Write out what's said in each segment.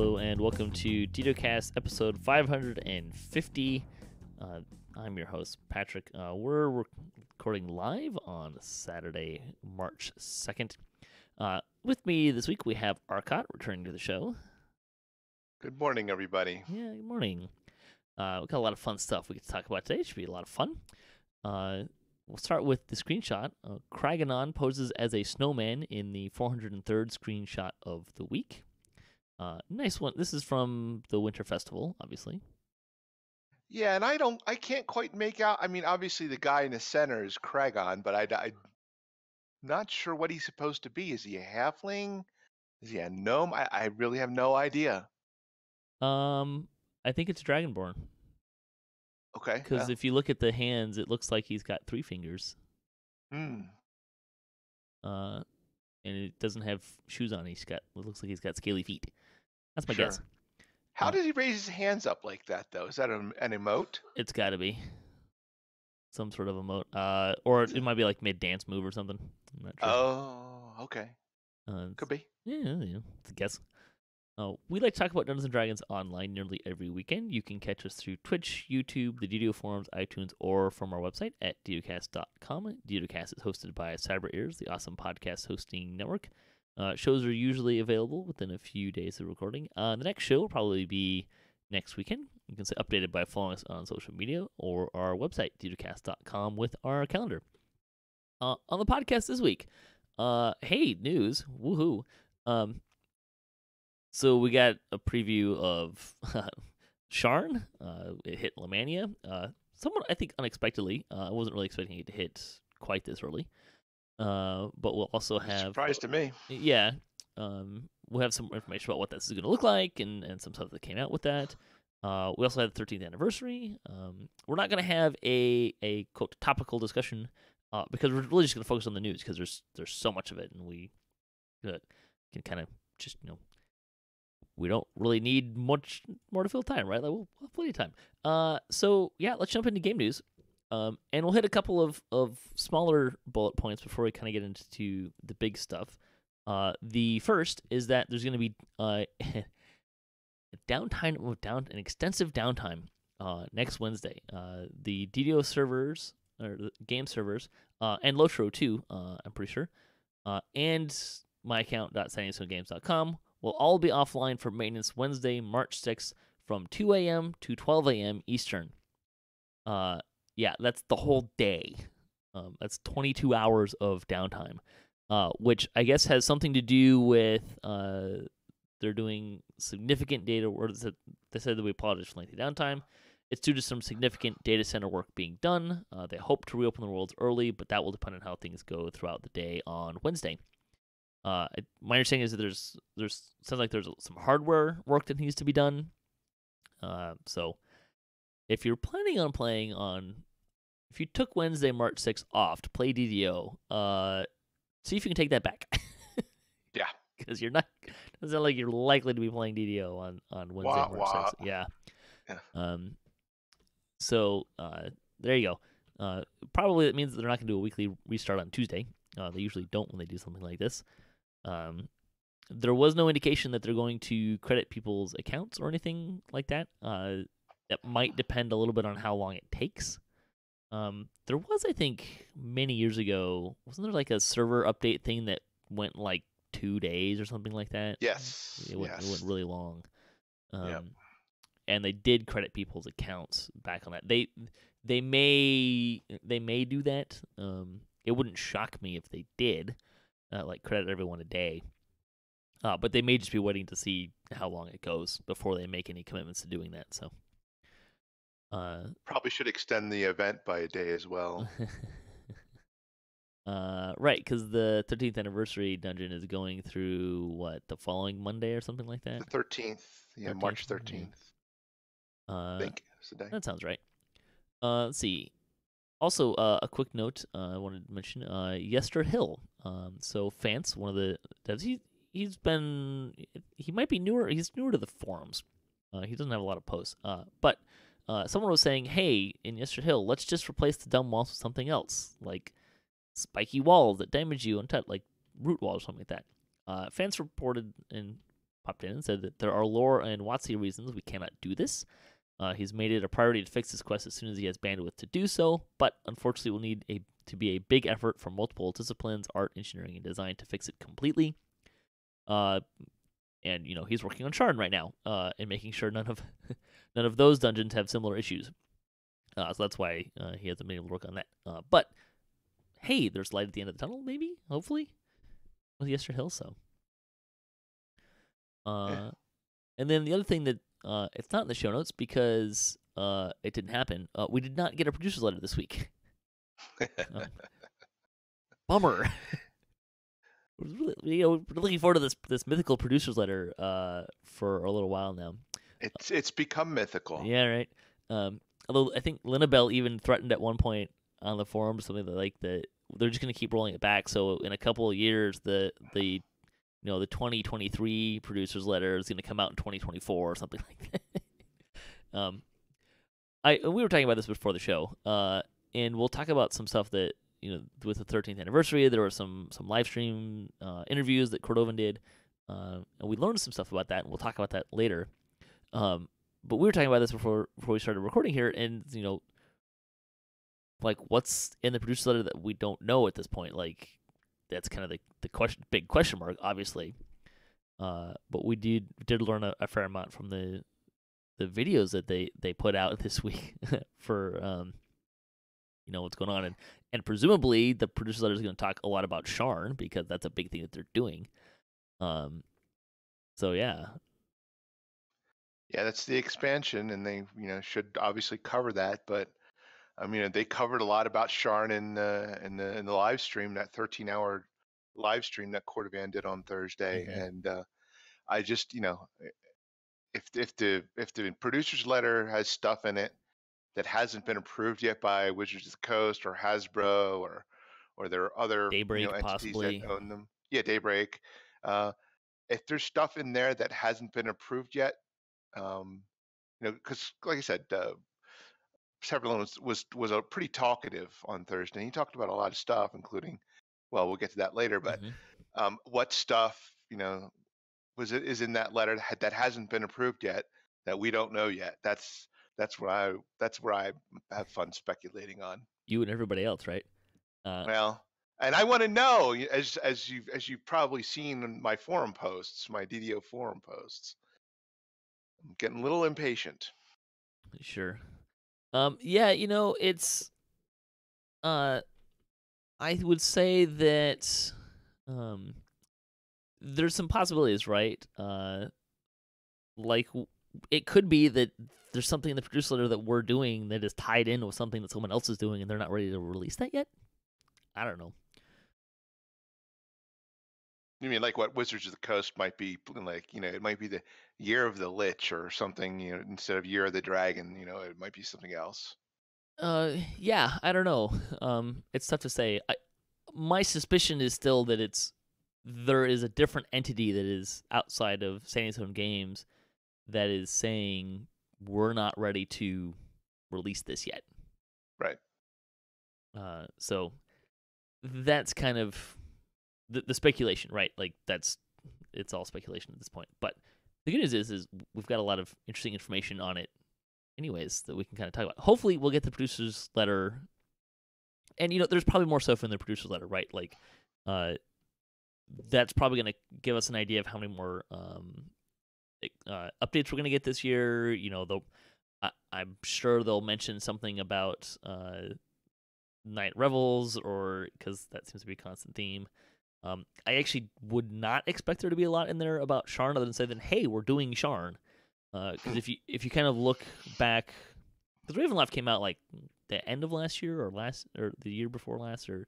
Hello and welcome to DDOCast episode 550. I'm your host, Patrick. We're recording live on Saturday, March 2nd. With me this week, we have Arakat returning to the show. Good morning, everybody. Yeah, good morning. We've got a lot of fun stuff we get to talk about today. It should be a lot of fun. We'll start with the screenshot. Kraganon poses as a snowman in the 403rd screenshot of the week. Nice one. This is from the Winter Festival, obviously. Yeah, and I can't quite make out. I mean, obviously the guy in the center is Kragon, but I'm not sure what he's supposed to be. Is he a halfling? Is he a gnome? I really have no idea. I think it's Dragonborn. Okay. Because if you look at the hands, it looks like he's got 3 fingers. Hmm. And it doesn't have shoes on. It looks like he's got scaly feet. That's my Sure. guess. How did he raise his hands up like that, though? Is that an emote? It's got to be some sort of emote. Or it might be like mid-dance move or something. I'm not sure. Oh, okay. Could be. Yeah, it's a guess. We like to talk about Dungeons & Dragons online nearly every weekend. You can catch us through Twitch, YouTube, the DDO forums, iTunes, or from our website at DDOcast.com. DDOcast is hosted by Cyber Ears, the awesome podcast hosting network. Shows are usually available within a few days of recording. The next show will probably be next weekend. You can stay updated by following us on social media or our website, DDOcast.com, with our calendar. On the podcast this week, hey, news, woohoo. So we got a preview of Sharn. It hit Lemania. Somewhat, I think, unexpectedly. I wasn't really expecting it to hit quite this early. But we'll also have... Surprise to me. Yeah. We'll have some information about what this is going to look like and some stuff that came out with that. We also had the 13th anniversary. We're not going to have a quote topical discussion because we're really just going to focus on the news because there's so much of it, and we can kind of just, we don't really need much more to fill time, right? Like we'll have plenty of time. So yeah, let's jump into game news. And we'll hit a couple of smaller bullet points before we kind of get into the big stuff. The first is that there's going to be an extensive downtime next Wednesday. The DDO servers, or the game servers, and Lotro too, I'm pretty sure, and my account .sandystonegames.com will all be offline for maintenance Wednesday, March 6th from 2 a.m. to 12 a.m. Eastern. Yeah, that's the whole day. That's 22 hours of downtime, which I guess has something to do with they're doing significant data work. They said that we apologize for lengthy downtime. It's due to some significant data center work being done. They hope to reopen the worlds early, but that will depend on how things go throughout the day on Wednesday. My understanding is that there's sounds like there's some hardware work that needs to be done. So if you're planning on playing if you took Wednesday, March 6th off to play DDO, see if you can take that back. Yeah. Because doesn't sound like you're likely to be playing DDO on Wednesday, March 6th. Yeah. So there you go. Probably that means that they're not going to do a weekly restart on Tuesday. They usually don't when they do something like this. There was no indication that they're going to credit people's accounts or anything like that. That might depend a little bit on how long it takes. There was, I think, many years ago, wasn't there like a server update thing that went like 2 days or something like that? Yes. It went really long. Yep. And they did credit people's accounts back on that. They may do that. It wouldn't shock me if they did, like credit everyone a day. But they may just be waiting to see how long it goes before they make any commitments to doing that. So, probably should extend the event by a day as well. Right, because the 13th anniversary dungeon is going through the following Monday or something like that. The 13th, yeah, 13th? March 13th. I think is the day. That sounds right. Let's see. Also, a quick note I wanted to mention: Yester Hill. So Fance, one of the devs, he might be newer. He's newer to the forums. He doesn't have a lot of posts. But someone was saying, "Hey, in Yester Hill, let's just replace the dumb walls with something else, like spiky walls that damage you, like root walls or something like that." Fance reported and popped in and said that there are lore and WotC reasons we cannot do this. He's made it a priority to fix this quest as soon as he has bandwidth to do so, but unfortunately will need to be a big effort from multiple disciplines, art, engineering, and design to fix it completely. And he's working on Sharn right now, and making sure none of those dungeons have similar issues. So that's why he hasn't been able to work on that. But hey, there's light at the end of the tunnel, maybe, hopefully, with Yester Hill. So, Yeah. and then the other thing that it's not in the show notes because it didn't happen. We did not get a producer's letter this week. Bummer. We're looking forward to this mythical producer's letter for a little while now. It's become mythical. Yeah, right. Although I think Linabelle even threatened at one point on the forum something that they're just going to keep rolling it back. So in a couple of years, the 2023 producer's letter is going to come out in 2024 or something like that. We were talking about this before the show, and we'll talk about some stuff that with the 13th anniversary, there were some live stream interviews that Cordovan did, and we learned some stuff about that, and we'll talk about that later. But we were talking about this before we started recording here, and like what's in the producer's letter that we don't know at this point. Like that's kind of the big question mark, obviously. But we did learn a fair amount from the videos that they put out this week for what's going on, and presumably the producer's letter is going to talk a lot about Sharn because that's a big thing that they're doing. So yeah. Yeah, that's the expansion, and they should obviously cover that. But they covered a lot about Sharn in the live stream, that 13-hour live stream that Cordovan did on Thursday. Mm-hmm. And I just if the producer's letter has stuff in it that hasn't been approved yet by Wizards of the Coast or Hasbro or there are other Daybreak, entities possibly. that own them. Yeah, Daybreak. If there's stuff in there that hasn't been approved yet, because like I said, Severlin was a pretty talkative on Thursday. He talked about a lot of stuff, including, well, we'll get to that later, but what stuff is in that letter that hasn't been approved yet that we don't know yet. That's where I have fun speculating on. You and everybody else, right? Well, and I want to know, as you've probably seen in my forum posts, my DDO forum posts. I'm getting a little impatient. Sure. Yeah, it's I would say that there's some possibilities, right? Like it could be that there's something in the producer letter that we're doing that is tied in with something that someone else is doing, and they're not ready to release that yet. I don't know. You mean like what Wizards of the Coast might be like? It might be the Year of the Lich or something. Instead of Year of the Dragon, it might be something else. Yeah, I don't know. It's tough to say. My suspicion is still that there is a different entity that is outside of Standing Stone Games that is saying we're not ready to release this yet. Right. So that's kind of the speculation, right? Like it's all speculation at this point. But the good news is we've got a lot of interesting information on it anyways that we can kind of talk about. Hopefully we'll get the producer's letter. And there's probably more stuff in the producer's letter, right? Like that's probably going to give us an idea of how many more updates we're going to get this year. I'm sure they'll mention something about Night Revels, or because that seems to be a constant theme. I actually would not expect there to be a lot in there about Sharn other than say, hey, we're doing Sharn. Because if you kind of look back, because Ravenloft came out like the end of last year or the year before last, or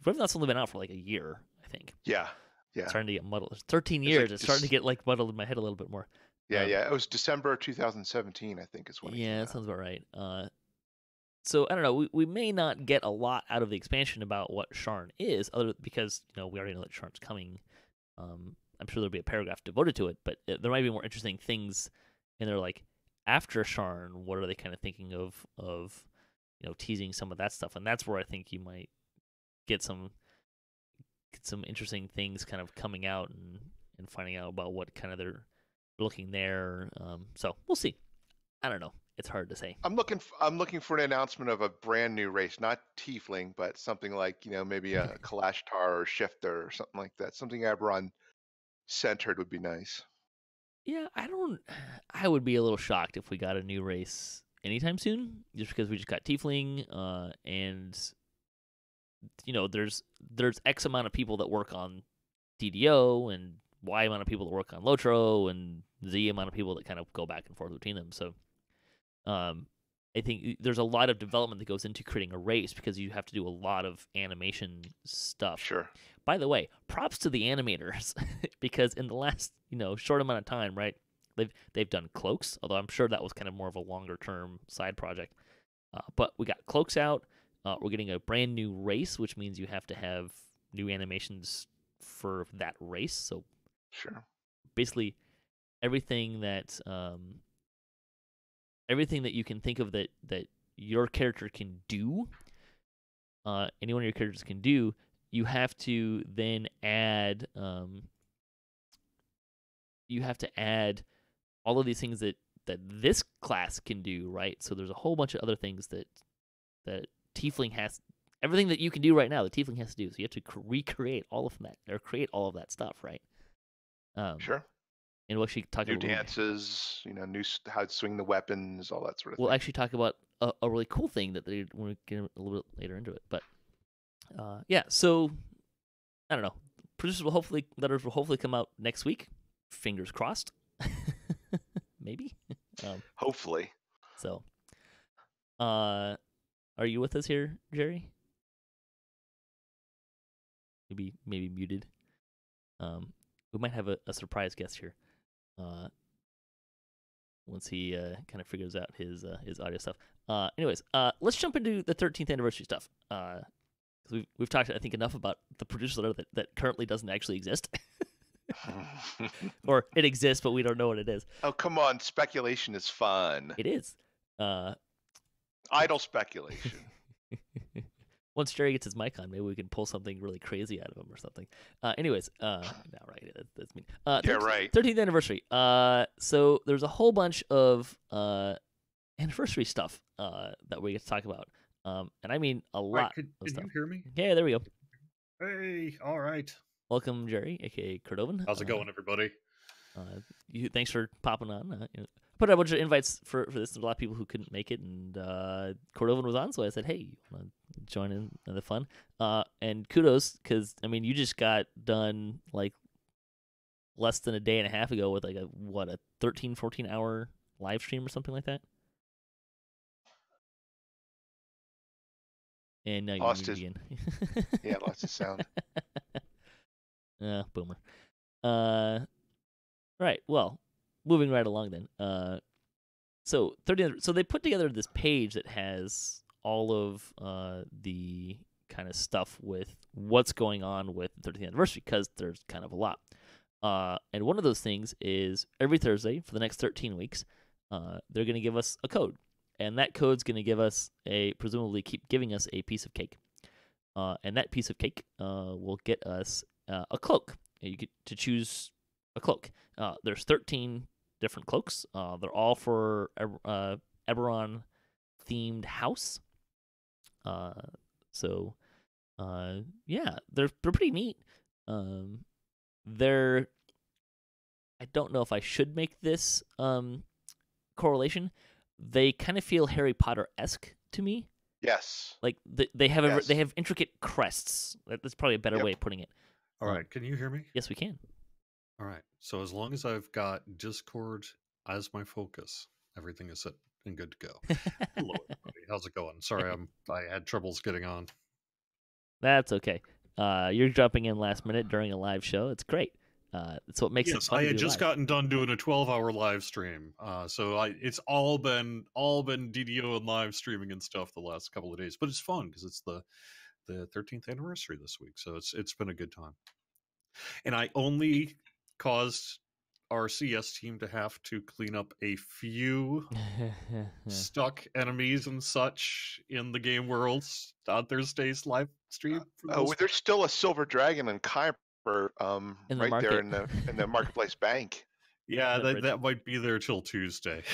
Ravenloft's only been out for like a year, I think. Yeah. It's starting to get muddled. 13 years. It's starting to get like muddled in my head a little bit more. Yeah. It was December 2017, I think, is when it came out. That sounds about right. So I don't know. We may not get a lot out of the expansion about what Sharn is, because we already know that Sharn's coming. I'm sure there'll be a paragraph devoted to it, but there might be more interesting things in there, like after Sharn. What are they kind of thinking of teasing some of that stuff, and that's where I think you might get some interesting things kind of coming out and finding out about what kind of they're looking there. So we'll see. I don't know. It's hard to say. I'm looking for an announcement of a brand new race, not Tiefling, but something like, maybe a Kalashtar or Shifter or something like that. Something Eberron centered would be nice. Yeah, I would be a little shocked if we got a new race anytime soon, just because we just got Tiefling, and there's X amount of people that work on DDO and Y amount of people that work on Lotro and Z amount of people that kind of go back and forth between them. So, I think there's a lot of development that goes into creating a race because you have to do a lot of animation stuff. Sure. By the way, props to the animators because in the last short amount of time, right? They've done cloaks, although I'm sure that was kind of more of a longer term side project. But we got cloaks out. We're getting a brand new race, which means you have to have new animations for that race. So sure, basically everything that you can think of that your character can do, any one of your characters can do, you have to then add all of these things that this class can do, right? So there's a whole bunch of other things that Tiefling has. Everything that you can do right now, the Tiefling has to do. So you have to recreate all of that, or create all of that stuff, right? Sure. And we'll actually talk about new dances, new how to swing the weapons, all that sort of thing. We'll actually talk about a really cool thing that we'll get a little bit later into it. But yeah, so I don't know. Letters will hopefully come out next week. Fingers crossed. Maybe. Hopefully. So, are you with us here, Jerry? Maybe muted. We might have a surprise guest here. Once he kind of figures out his audio stuff. Anyways, let's jump into the 13th anniversary stuff. Because we've talked, I think, enough about the producer letter that currently doesn't actually exist. Or it exists, but we don't know what it is. Oh, come on. Speculation is fun. It is. Idle speculation. Once Jerry gets his mic on, maybe we can pull something really crazy out of him or something. Anyways, no, right, that's me. Yeah, right. 13th anniversary. So there's a whole bunch of anniversary stuff that we get to talk about. And I mean a lot. Can you hear me? Yeah, there we go. Hey, all right. Welcome, Jerry, aka Cordovan. How's it going, everybody? Thanks for popping on. Put out a bunch of invites for this. There's a lot of people who couldn't make it, and Cordovan was on, so I said, "Hey, you want to join in the fun?" And kudos, because I mean, you just got done like less than a day and a half ago with like a 13, 14 hour live stream or something like that. And now you're lost again. Yeah, lost his sound. Boomer. Right. Well, moving right along then. So they put together this page that has all of the kind of stuff with what's going on with the 13th anniversary, because there's kind of a lot. And one of those things is every Thursday for the next 13 weeks, they're going to give us a code. And that code's going to give us presumably keep giving us a piece of cake. And that piece of cake will get us a cloak. You get to choose a cloak. There's 13 different cloaks. They're all for Eberron themed house. So yeah, they're pretty neat. I don't know if I should make this correlation. They kind of feel Harry Potter-esque to me. Yes. Like they have intricate crests. That's probably a better way of putting it. All right, can you hear me? Yes, we can. All right. So as long as I've got Discord as my focus, everything is set and good to go. Hello, everybody. How's it going? Sorry, I had troubles getting on. That's okay. You're jumping in last minute during a live show. It's great. That's what makes it fun. I had just gotten done doing a 12-hour live stream. So it's all been DDO and live streaming and stuff the last couple of days, but it's fun because it's the 13th anniversary this week. So it's been a good time. And I only caused our CS team to have to clean up a few stuck enemies and such in the game worlds on Thursday's live stream. There's still a silver dragon in Kyber for In the right there market. in the marketplace bank. Yeah, That that might be there till Tuesday.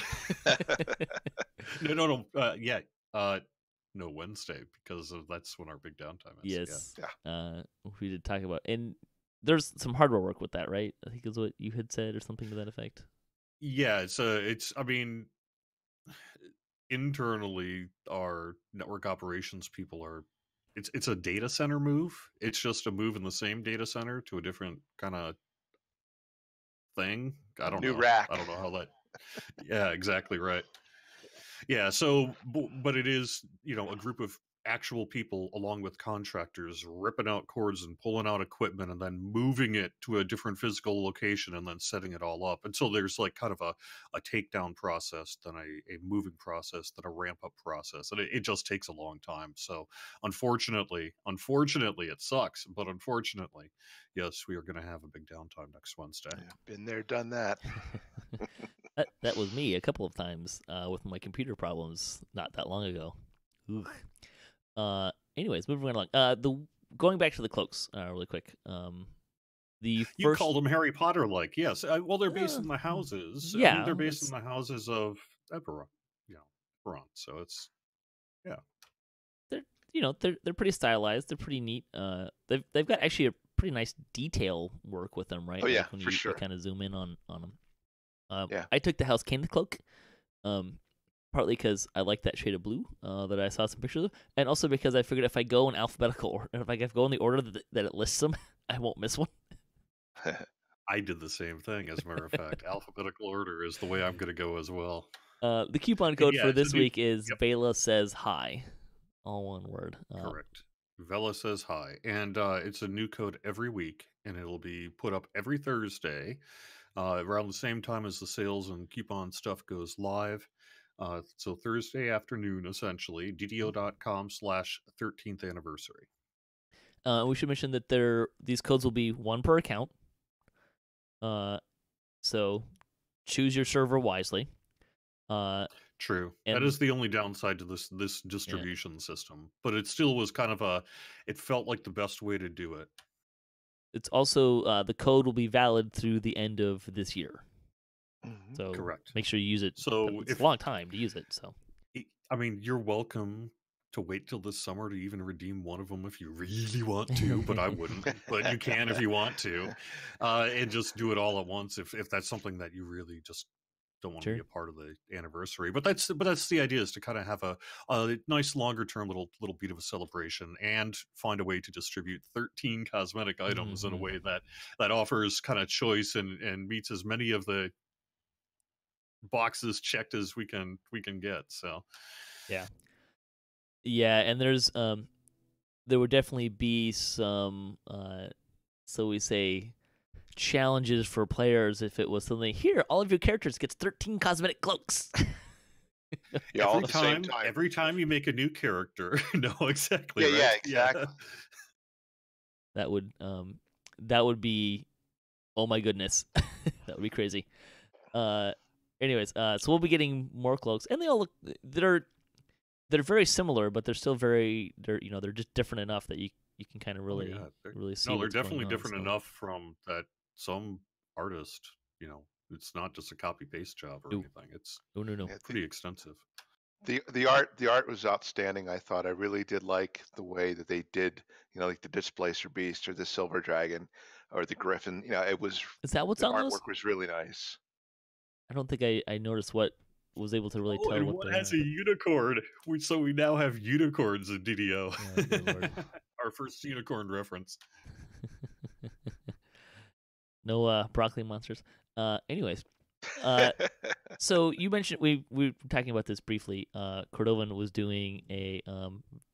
Yeah. No, Wednesday, because that's when our big downtime is. Yes. Yeah. We did talk about, and there's some hardware work with that, right? I think is what you had said, or something to that effect. Yeah, it's. I mean, internally, our network operations people are. It's a data center move. It's just a move in the same data center to a different kind of thing. I don't New know. rack. I don't know how that. Yeah, exactly right. Yeah, so but it is, a group of actual people along with contractors ripping out cords and pulling out equipment and then moving it to a different physical location and then setting it all up. And so there's like kind of a takedown process, then a moving process, then a ramp up process. And it just takes a long time. So unfortunately, it sucks, but unfortunately, yes, we are going to have a big downtime next Wednesday. Yeah, been there, done that. That was me a couple of times with my computer problems not that long ago. Anyways, moving right along. Going back to the cloaks really quick. The You first called them Harry Potter like, yes. Well, they're based in the houses. I mean, yeah, they're based in the houses of Eberron. Eberron. So it's, yeah. they're pretty stylized. They're pretty neat. They've got actually a pretty nice detail work with them, right? Oh, yeah, when for you sure. kind of zoom in on them. Yeah. I took the House Kane cloak, partly because I like that shade of blue that I saw some pictures of, and also because I figured if I go in alphabetical order, if I go in the order that it lists them, I won't miss one. I did the same thing, as a matter of fact. Alphabetical order is the way I'm going to go as well. The coupon code for this week is yep. Vela Says Hi. All one word. Correct. Vela Says Hi. And it's a new code every week, and it'll be put up every Thursday around the same time as the sales and coupon stuff goes live. So Thursday afternoon, essentially, DDO.com/13th anniversary. We should mention that these codes will be one per account. So choose your server wisely. True. That is the only downside to this distribution system, but it still was kind of it felt like the best way to do it. It's also the code will be valid through the end of this year. Mm-hmm. So correct. Make sure you use it. So it's a long time to use it. So I mean, you're welcome to wait till this summer to even redeem one of them if you really want to, but I wouldn't. But you can if you want to, and just do it all at once if that's something that you really just don't want to be a part of the anniversary. But that's the idea, is to kind of have a nice longer term little bit of a celebration and find a way to distribute 13 cosmetic items in a way that offers kind of choice and meets as many of the boxes checked as we can get. So yeah, and there's there would definitely be some so we say challenges for players if it was something here, all of your characters gets 13 cosmetic cloaks. Yeah, all at the same time. Every time you make a new character. No, exactly. Yeah, right? yeah, exactly. Yeah. That would be, oh my goodness. That would be crazy. Anyways, so we'll be getting more cloaks, and they all look they're very similar, but they're still they're just different enough that you can kind of really see. No, they're definitely different enough from that some artist, it's not just a copy paste job or anything. It's pretty extensive. The art was outstanding. I thought I really did like the way that they did, like the Displacer Beast or the Silver Dragon or the Griffin. It was. Is that what's on those? Artwork was really nice. I don't think I noticed what was able to really tell and what one has a unicorn. So we now have unicorns in DDO. Yeah, our first unicorn reference. No broccoli monsters. Anyways, so you mentioned we were talking about this briefly. Cordovan was doing a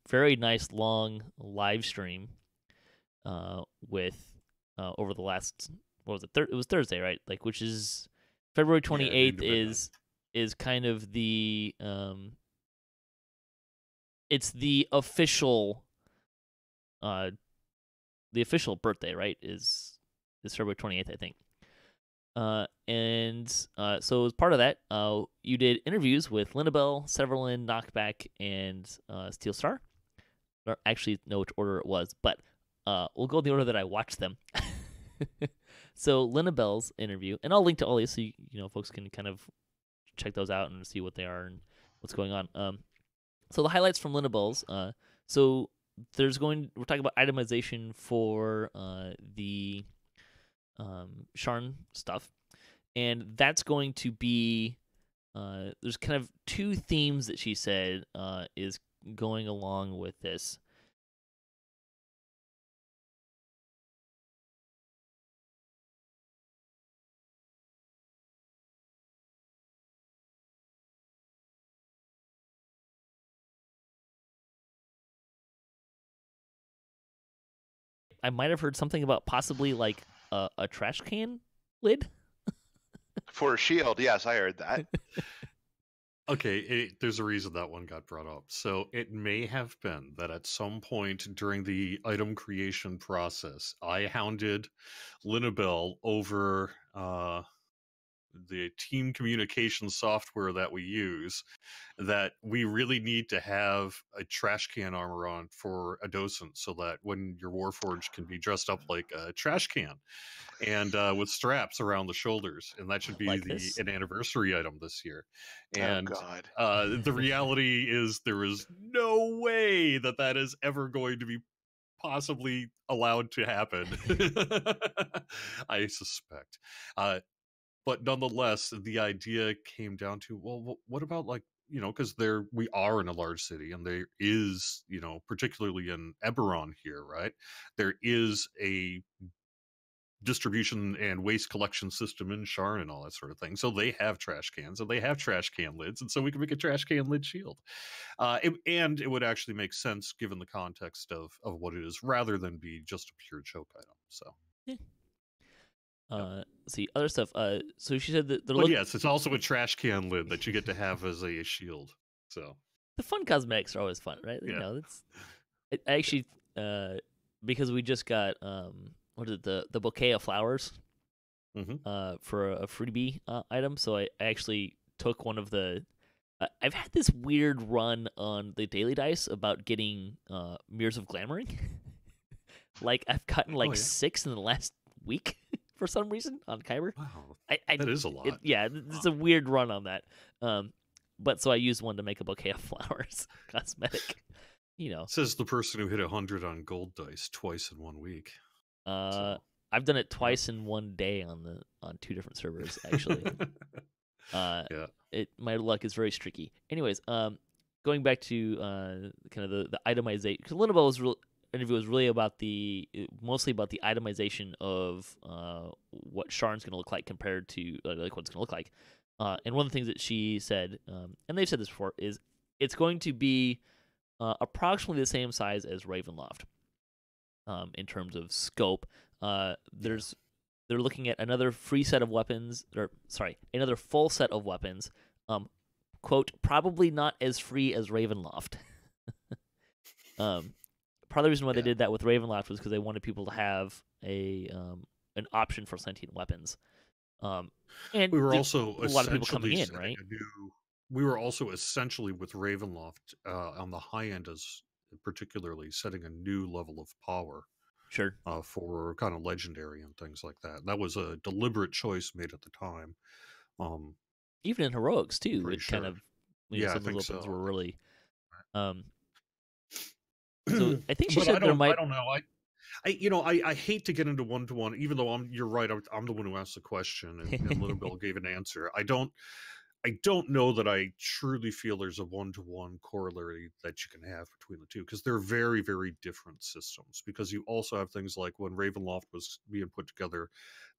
very nice long live stream with over the last, what was it? It was Thursday, right? Like, which is February 28th is kind of the it's the official birthday, right? Is February 28th, I think. So as part of that, you did interviews with Linnabelle, Severlin, Knockback, and Steel Star. I don't actually know which order it was, but we'll go in the order that I watched them. So Lena Bell's interview, and I'll link to all these so folks can kind of check those out and see what they are and what's going on. So the highlights from Lena Bell's. So we're talking about itemization for the Sharn stuff, and that's going to be there's kind of two themes that she said is going along with this. I might have heard something about possibly like a trash can lid for a shield. Yes, I heard that. Okay, there's a reason that one got brought up. So it may have been that at some point during the item creation process, I hounded Linabel over the team communication software that we use, that we really need to have a trash can armor on for a docent so that when your Warforged can be dressed up like a trash can and with straps around the shoulders, and that should be like this. an anniversary item this year. And oh God. the reality is there is no way that is ever going to be possibly allowed to happen. I suspect. But nonetheless, the idea came down to, well, what about, like, because we are in a large city, and there is, particularly in Eberron here, right? There is a distribution and waste collection system in Sharn and all that sort of thing. So they have trash cans, and they have trash can lids, and so we can make a trash can lid shield. And it would actually make sense given the context of what it is, rather than be just a pure choke item. So. Yeah. See other stuff. So she said that yes, it's also a trash can lid that you get to have as a shield. So the fun cosmetics are always fun, right? Yeah. I actually because we just got what is it, the bouquet of flowers for a freebie item. So I actually took one of the. I've had this weird run on the daily dice about getting mirrors of glamoring. Like I've gotten 6 in the last week. For some reason on Kyber. Wow, that is a lot. It's a weird run on that. But so I used one to make a bouquet of flowers cosmetic. Says the person who hit 100 on gold dice twice in 1 week. I've done it twice in 1 day on 2 different servers actually. My luck is very streaky. Anyways, going back to kind of the itemization, because Linabelle was interview was really mostly about the itemization of what Sharn's going to look like compared to like what it's going to look like. And one of the things that she said, and they've said this before, is it's going to be approximately the same size as Ravenloft in terms of scope. They're looking at another free set of weapons, another full set of weapons. Quote, probably not as free as Ravenloft. Part of the reason why they did that with Ravenloft was because they wanted people to have an option for sentient weapons. And we were also a lot of people coming in, right? We were also essentially with Ravenloft on the high end, as particularly setting a new level of power. Sure. For kind of legendary and things like that. That was a deliberate choice made at the time. Even in heroics too, it sure. kind of some of those weapons were really. So I think she said there might. I don't know. I hate to get into one-to-one, even though you're right. I'm the one who asked the question, and Linabelle gave an answer. I don't know that I truly feel there's a one-to-one corollary that you can have between the two, because they're very, very different systems. Because you also have things like when Ravenloft was being put together,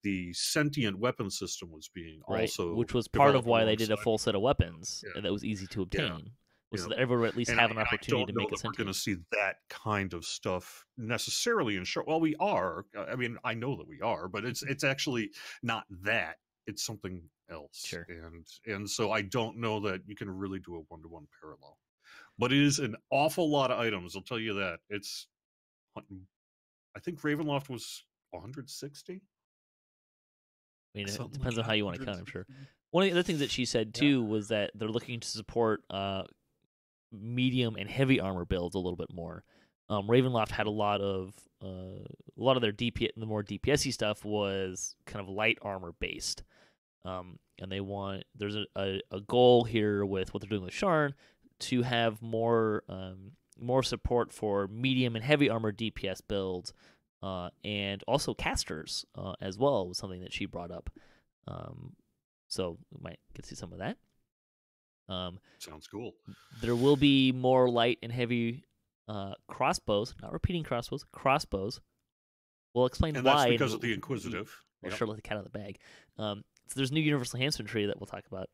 the sentient weapon system was being also, which was part of why they did a full set of weapons that was easy to obtain. So that everyone would at least have an opportunity to make a sentient. We're going to see that kind of stuff necessarily in Sharn. Well, we are. I mean, I know that we are, but it's actually not that. It's something else. Sure. And so I don't know that you can really do a one-to-one parallel. But it is an awful lot of items, I'll tell you that. It's, I think Ravenloft was 160. I mean, it depends on how you want to count, I'm sure. One of the other things that she said, too, was that they're looking to support medium and heavy armor builds a little bit more. Ravenloft had a lot of their DPS, the more DPS-y stuff was kind of light armor based. And there's a goal here with what they're doing with Sharn to have more support for medium and heavy armor DPS builds, and also casters as well was something that she brought up. So we might get to see some of that. Sounds cool. There will be more light and heavy crossbows, not repeating crossbows. We'll explain and why. And that's because of the Inquisitive. We'll sure let the cat out of the bag. So there's new Universal Hamster tree that we'll talk about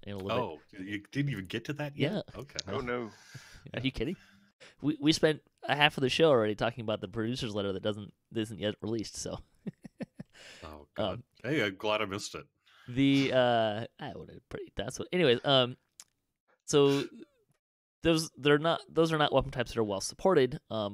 in a little bit. Oh, you didn't even get to that yet? Yeah. Okay. Oh, no. Are you kidding? We spent a half of the show already talking about the producer's letter that isn't yet released, so. Oh, God. Hey, I'm glad I missed it. Anyways, so those are not weapon types that are well supported. Let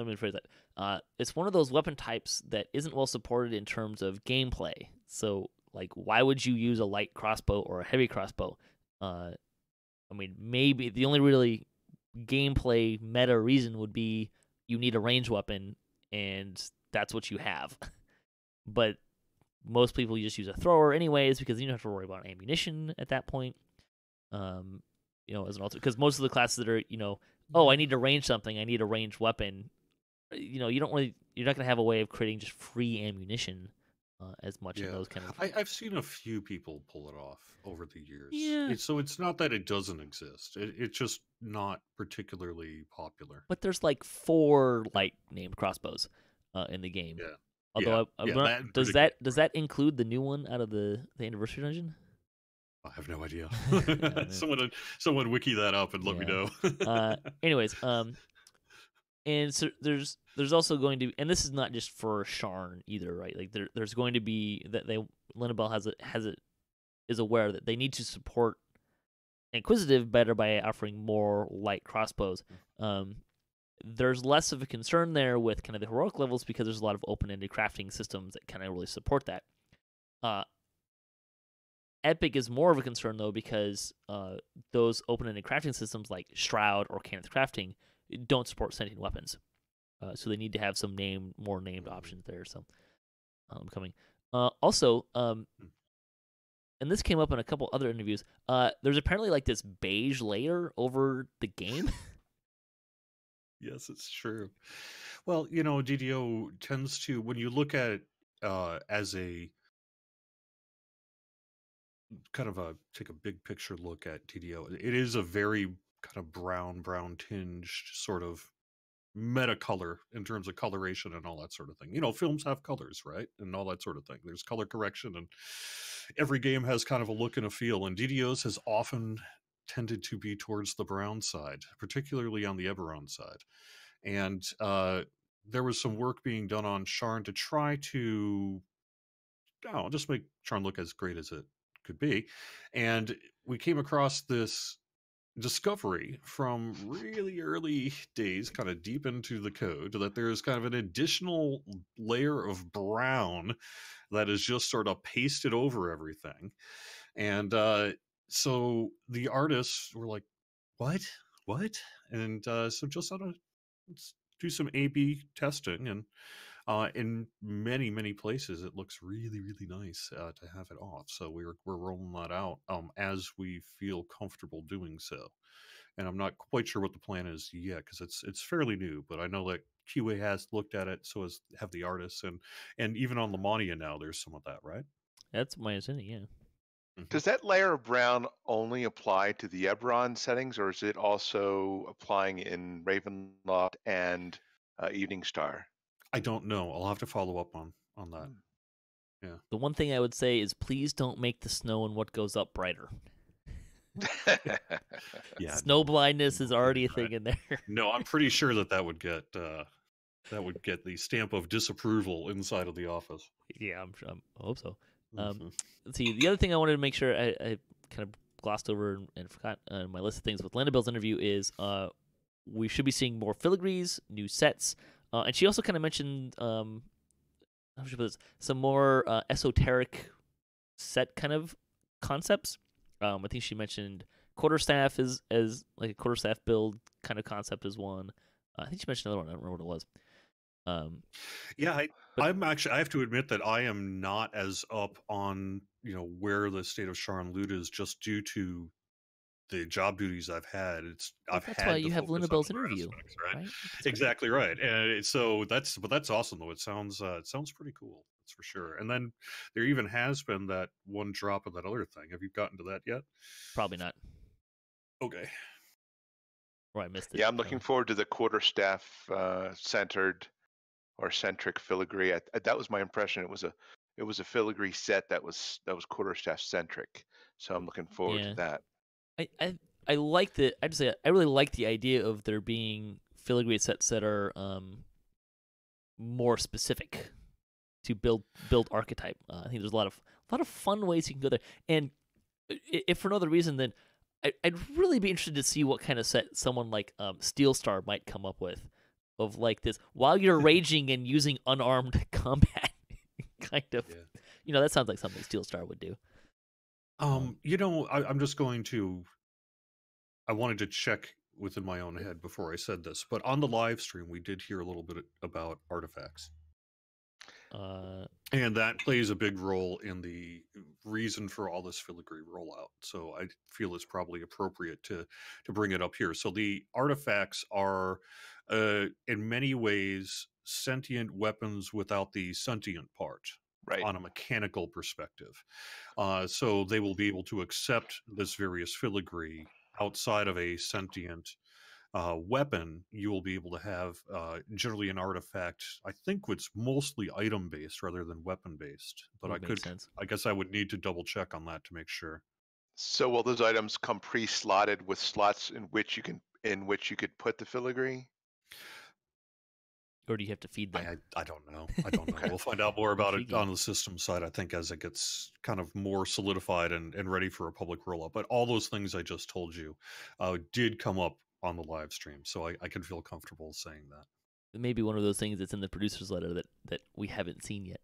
me rephrase that. It's one of those weapon types that isn't well supported in terms of gameplay. So, like, why would you use a light crossbow or a heavy crossbow? I mean, maybe the only really gameplay meta reason would be you need a ranged weapon, and that's what you have. But most people just use a thrower anyways because you don't have to worry about ammunition at that point. As an alternate, because most of the classes that are, I need to range something, I need a ranged weapon. You're not going to have a way of creating just free ammunition as much in those kind of. I've seen a few people pull it off over the years. Yeah. So it's not that it doesn't exist. It's just not particularly popular. But there's like 4 light named crossbows in the game. Yeah. Although does that include the new one out of the anniversary dungeon? I have no idea. Someone wiki that up and let me know. Anyways, and so there's also going to, and this is not just for Sharn either, right? Like there's going to be that Lynabelle is aware that they need to support Inquisitive better by offering more light crossbows. There's less of a concern there with kind of the heroic levels because there's a lot of open-ended crafting systems that kind of really support that. Epic is more of a concern, though, because those open-ended crafting systems like Shroud or Cannith Crafting don't support sentient weapons. So they need to have some more named options there. So coming. Also, and this came up in a couple other interviews, there's apparently like this beige layer over the game. Yes, it's true. Well, DDO tends to, when you look at it as a kind of take a big picture look at DDO, it is a very kind of brown tinged sort of meta color in terms of coloration and all that sort of thing. Films have colors, right? And all that sort of thing. There's color correction, and every game has kind of a look and a feel, and DDO's has often tended to be towards the brown side, particularly on the Eberron side. And there was some work being done on Sharn to try to just make Sharn look as great as it could be. And we came across this discovery from really early days, kind of deep into the code, that there's kind of an additional layer of brown that is just sort of pasted over everything. And so the artists were like, what? And so just let's do some A/B testing, and in many places it looks really nice to have it off. So we're rolling that out as we feel comfortable doing so. And I'm not quite sure what the plan is yet because it's fairly new, but I know that QA has looked at it, so have the artists, and even on Lamania now there's some of that, right? That's my understanding, yeah. Does that layer of brown only apply to the Eberron settings, or is it also applying in Ravenloft and Evening Star? I don't know. I'll have to follow up on that. Yeah. The one thing I would say is please don't make the snow and what goes up brighter. Yeah. Snow blindness is already a thing in there. No, I'm pretty sure that would get the stamp of disapproval inside of the office. Yeah, I hope so. Let's see. The other thing I wanted to make sure I kind of glossed over and forgot on my list of things with Lynabelle's interview is we should be seeing more filigrees, new sets, and she also kind of mentioned how should I put this, some more esoteric set kind of concepts. I think she mentioned quarterstaff as like a quarterstaff build kind of concept is one. I think she mentioned another one. I don't remember what it was. Yeah, But- I'm actually. I have to admit that I am not as up on where the state of Sharn loot is, just due to the job duties I've had. I've that's had why to you have focus Luna on Bell's other interview, aspects, right? right? That's great. Exactly right. And that's awesome though. It sounds pretty cool. That's for sure. And then there even has been that one drop of that other thing. Have you gotten to that yet? Probably not. Okay. Or I missed it. Yeah, I'm looking forward to the quarterstaff centered or centric filigree. That was my impression. It was a filigree set that was quarterstaff centric. So I'm looking forward to that. I like the. I just say I really like the idea of there being filigree sets that are more specific to build archetype. I think there's a lot of fun ways you can go there. And if for no other reason, then I'd really be interested to see what kind of set someone like Steel Star might come up with, of like this while you're raging and using unarmed combat, kind of. Yeah. That sounds like something Steel Star would do. I'm just going to. I wanted to check within my own head before I said this, but on the live stream we did hear a little bit about artifacts. And that plays a big role in the reason for all this filigree rollout. So I feel it's probably appropriate to bring it up here. So the artifacts are, in many ways, sentient weapons without the sentient part. Right. On a mechanical perspective. So they will be able to accept this various filigree outside of a sentient weapon. You will be able to have generally an artifact. I think it's mostly item based rather than weapon based. But I guess I would need to double check on that to make sure. So will those items come pre-slotted with slots in which you could put the filigree? Or do you have to feed them? I don't know. Okay. We'll find out more about it on the system side, I think, as it gets kind of more solidified and ready for a public rollout. But all those things I just told you did come up on the live stream, so I can feel comfortable saying that. It may be one of those things that's in the producer's letter that we haven't seen yet.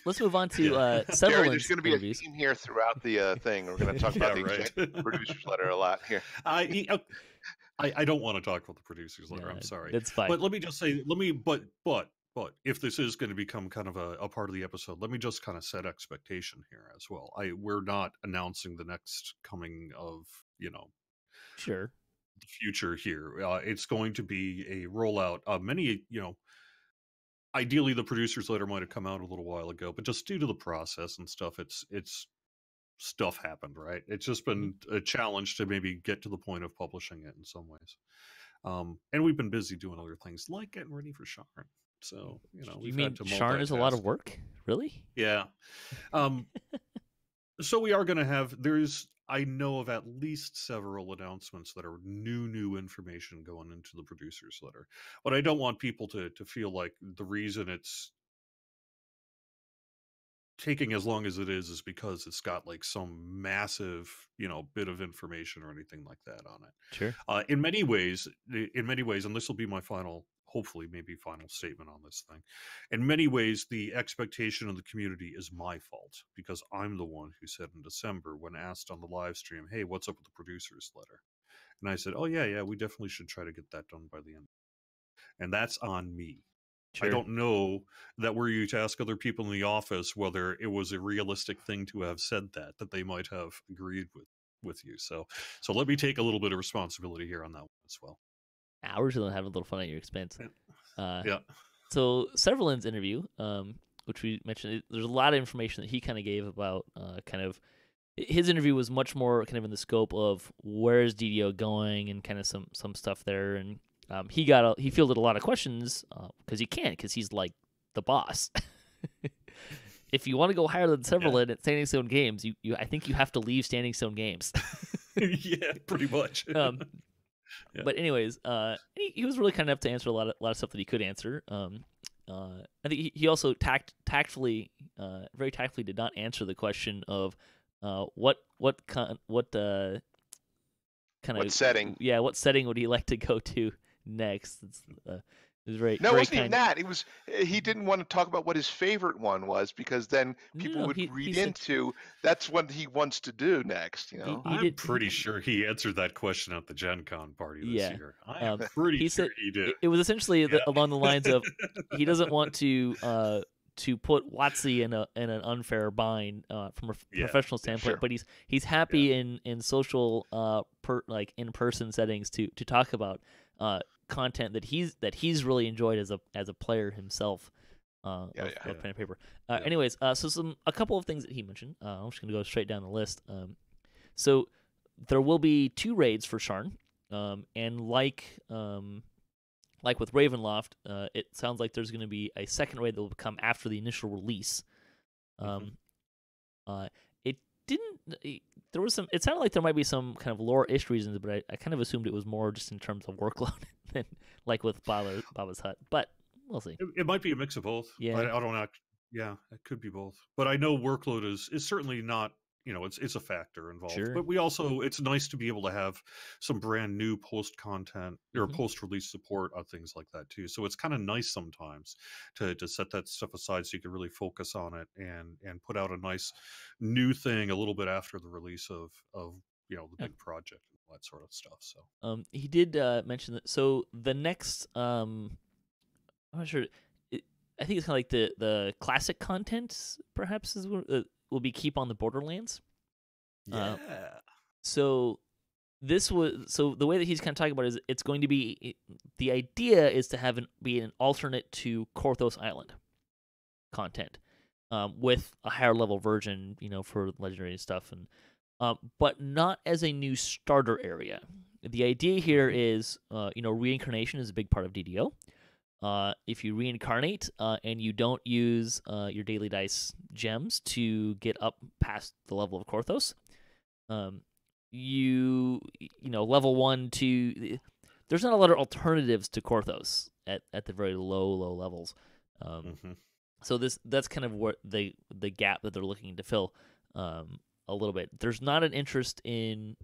Let's move on to several Jerry, there's going to be interviews. a theme here throughout the thing. We're going to talk about the executive producer's letter a lot here. I don't want to talk about the producer's letter. I'm sorry. That's fine. But let me just say, but if this is going to become kind of a part of the episode, let me just kind of set expectation here as well. We're not announcing the next coming of, sure, the future here. It's going to be a rollout of many, ideally the producer's letter might have come out a little while ago, but just due to the process and stuff, it's stuff happened, right? It's just been a challenge to maybe get to the point of publishing it in some ways. And we've been busy doing other things like getting ready for Sharn. So, we've had to multitask. Sharn is a lot of work? Really? Yeah. So we are going to have, I know of at least several announcements that are new information going into the producer's letter. But I don't want people to feel like the reason it's taking as long as it is because it's got like some massive, bit of information or anything like that on it. Sure. In many ways, and this will be my final, hopefully maybe final statement on this thing. In many ways, the expectation of the community is my fault because I'm the one who said in December when asked on the live stream, "Hey, what's up with the producer's letter?" And I said, "Oh yeah, we definitely should try to get that done by the end." And that's on me. Sure. I don't know that were you to ask other people in the office whether it was a realistic thing to have said that they might have agreed with you. So let me take a little bit of responsibility here on that one as well. We're just gonna have a little fun at your expense. Yeah. So Severland's interview, which we mentioned, there's a lot of information that he kind of gave about kind of his interview was much more kind of in the scope of where is DDO going and kind of some stuff there. And he fielded a lot of questions because because he's like the boss. If you want to go higher than Severland at Standing Stone Games, I think you have to leave Standing Stone Games. Yeah, pretty much. Yeah. But anyways, he was really kind enough to answer a lot of stuff that he could answer. I think he also tactfully, very tactfully, did not answer the question of what setting? Yeah, what setting would he like to go to next? It He was very No, it very wasn't even kind. that. It was he didn't want to talk about what his favorite one was because then people No, would he read said into that's what he wants to do next. You know. he I'm did pretty sure he answered that question at the Gen Con party this yeah. year. I am pretty He sure said he did. it was essentially Yeah. along the lines of he doesn't want to put WotC in an unfair bind from a Yeah, professional yeah, standpoint, sure. but he's happy in social like in person settings to talk about content that he's really enjoyed as a player himself of Yeah. pen and paper. Yeah. Anyways, so a couple of things that he mentioned. I'm just gonna go straight down the list. So there will be 2 raids for Sharn, and like with Ravenloft, it sounds like there's going to be a second raid that will come after the initial release. It didn't. There was some. It sounded like there might be some kind of lore-ish reasons, but I kind of assumed it was more just in terms of workload than like with Baba's Hut. But we'll see. It might be a mix of both. Yeah. I don't know. Yeah, it could be both. But I know workload is certainly not. It's a factor involved. Sure. But we also, it's nice to be able to have some brand new post content or post release support on things like that too. So it's kind of nice sometimes to set that stuff aside so you can really focus on it and put out a nice new thing a little bit after the release of the big project and all that sort of stuff. So he did mention that. So the next, I'm not sure. I think it's kind of like the classic content, perhaps, will be Keep on the Borderlands. yeah. So the way that he's kind of talking about it is it's going to be the idea is to have be an alternate to Korthos Island content, with a higher level version, for legendary stuff, and but not as a new starter area. The idea here is, reincarnation is a big part of DDO. If you reincarnate and you don't use your daily dice gems to get up past the level of Korthos, level 1, 2, there's not a lot of alternatives to Korthos at the very low levels. So that's kind of what the gap that they're looking to fill a little bit. There's not an interest in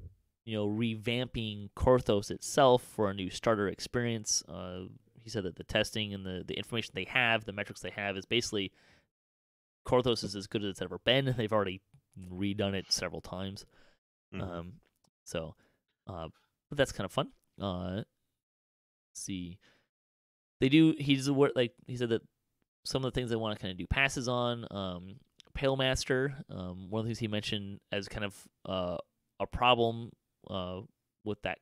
revamping Korthos itself for a new starter experience. He said that the testing and the information they have, the metrics they have, is basically Korthos is as good as it's ever been. They've already redone it several times. But that's kind of fun. Let's see. They do. He said that some of the things they want to kind of do passes on. Pale Master. One of the things he mentioned as kind of a problem with that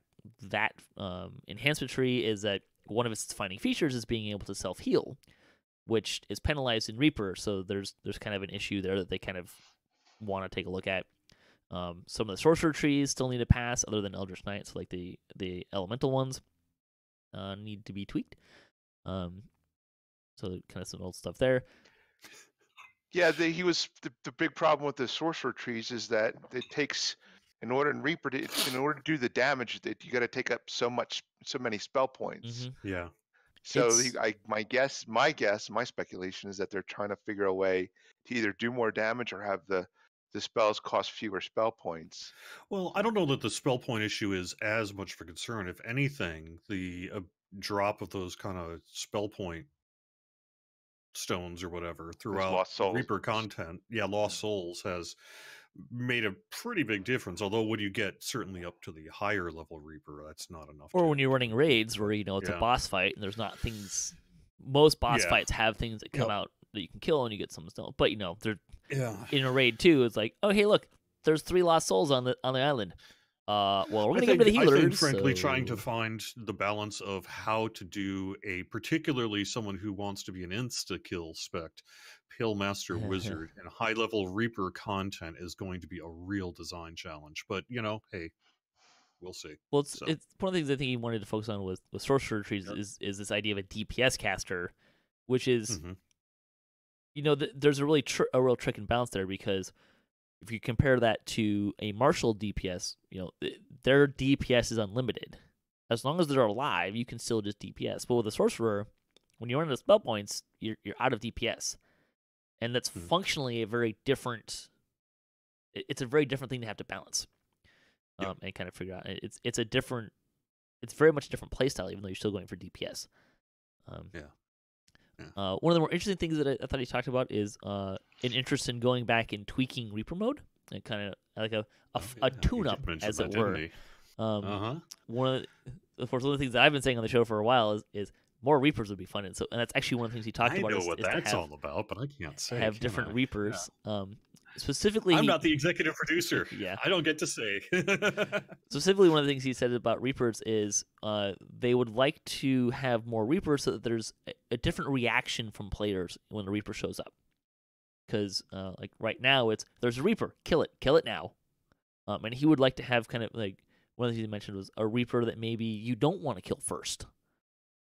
enhancement tree is that one of its defining features is being able to self-heal, which is penalized in Reaper. So there's kind of an issue there that they kind of want to take a look at. Some of the sorcerer trees still need to pass, other than Eldritch Knight, so like the elemental ones need to be tweaked. So kind of some old stuff there. Yeah, the big problem with the sorcerer trees is that it takes, in order to do the damage, that you got to take up so many spell points. Yeah. So my speculation is that they're trying to figure a way to either do more damage or have the spells cost fewer spell points. Well, I don't know that the spell point issue is as much of a concern. If anything, the drop of those kind of spell point stones or whatever throughout Lost souls. Reaper content, Lost Souls has made a pretty big difference. Although when you get certainly up to the higher level Reaper, that's not enough. Or when you're running raids where it's a boss fight and there's not things. Most boss fights have things that come out that you can kill and you get some stone. But they're in a raid too. It's like, oh hey, look, there's 3 lost souls on the island. Well, we're gonna get rid of the healers. I think, frankly, trying to find the balance of how to do particularly someone who wants to be an insta-kill spec, Pale Master Wizard, and high-level Reaper content is going to be a real design challenge. But, hey, we'll see. Well, it's one of the things I think he wanted to focus on with Sorcerer Trees is this idea of a DPS caster, which is, there's a real trick and balance there, because if you compare that to a martial DPS, their DPS is unlimited. As long as they're alive, you can still just DPS. But with a sorcerer, when you run out of spell points, you're out of DPS, and that's functionally a very different. It's a very different thing to have to balance, and kind of figure out. It's very much a different playstyle, even though you're still going for DPS. One of the more interesting things that I thought he talked about is an interest in going back and tweaking Reaper mode, and kind of like a tune-up, as it were. One of the things that I've been saying on the show for a while is more Reapers would be fun, and that's actually one of the things he talked about. I know what that's all about, but I can't say. Have different Reapers. Specifically, I'm not the executive producer. Yeah, I don't get to say. Specifically, one of the things he said about Reapers is they would like to have more Reapers so that there's a different reaction from players when the Reaper shows up. Because like right now, there's a Reaper, kill it now. And he would like to have kind of like one of the things he mentioned was a Reaper that maybe you don't want to kill first.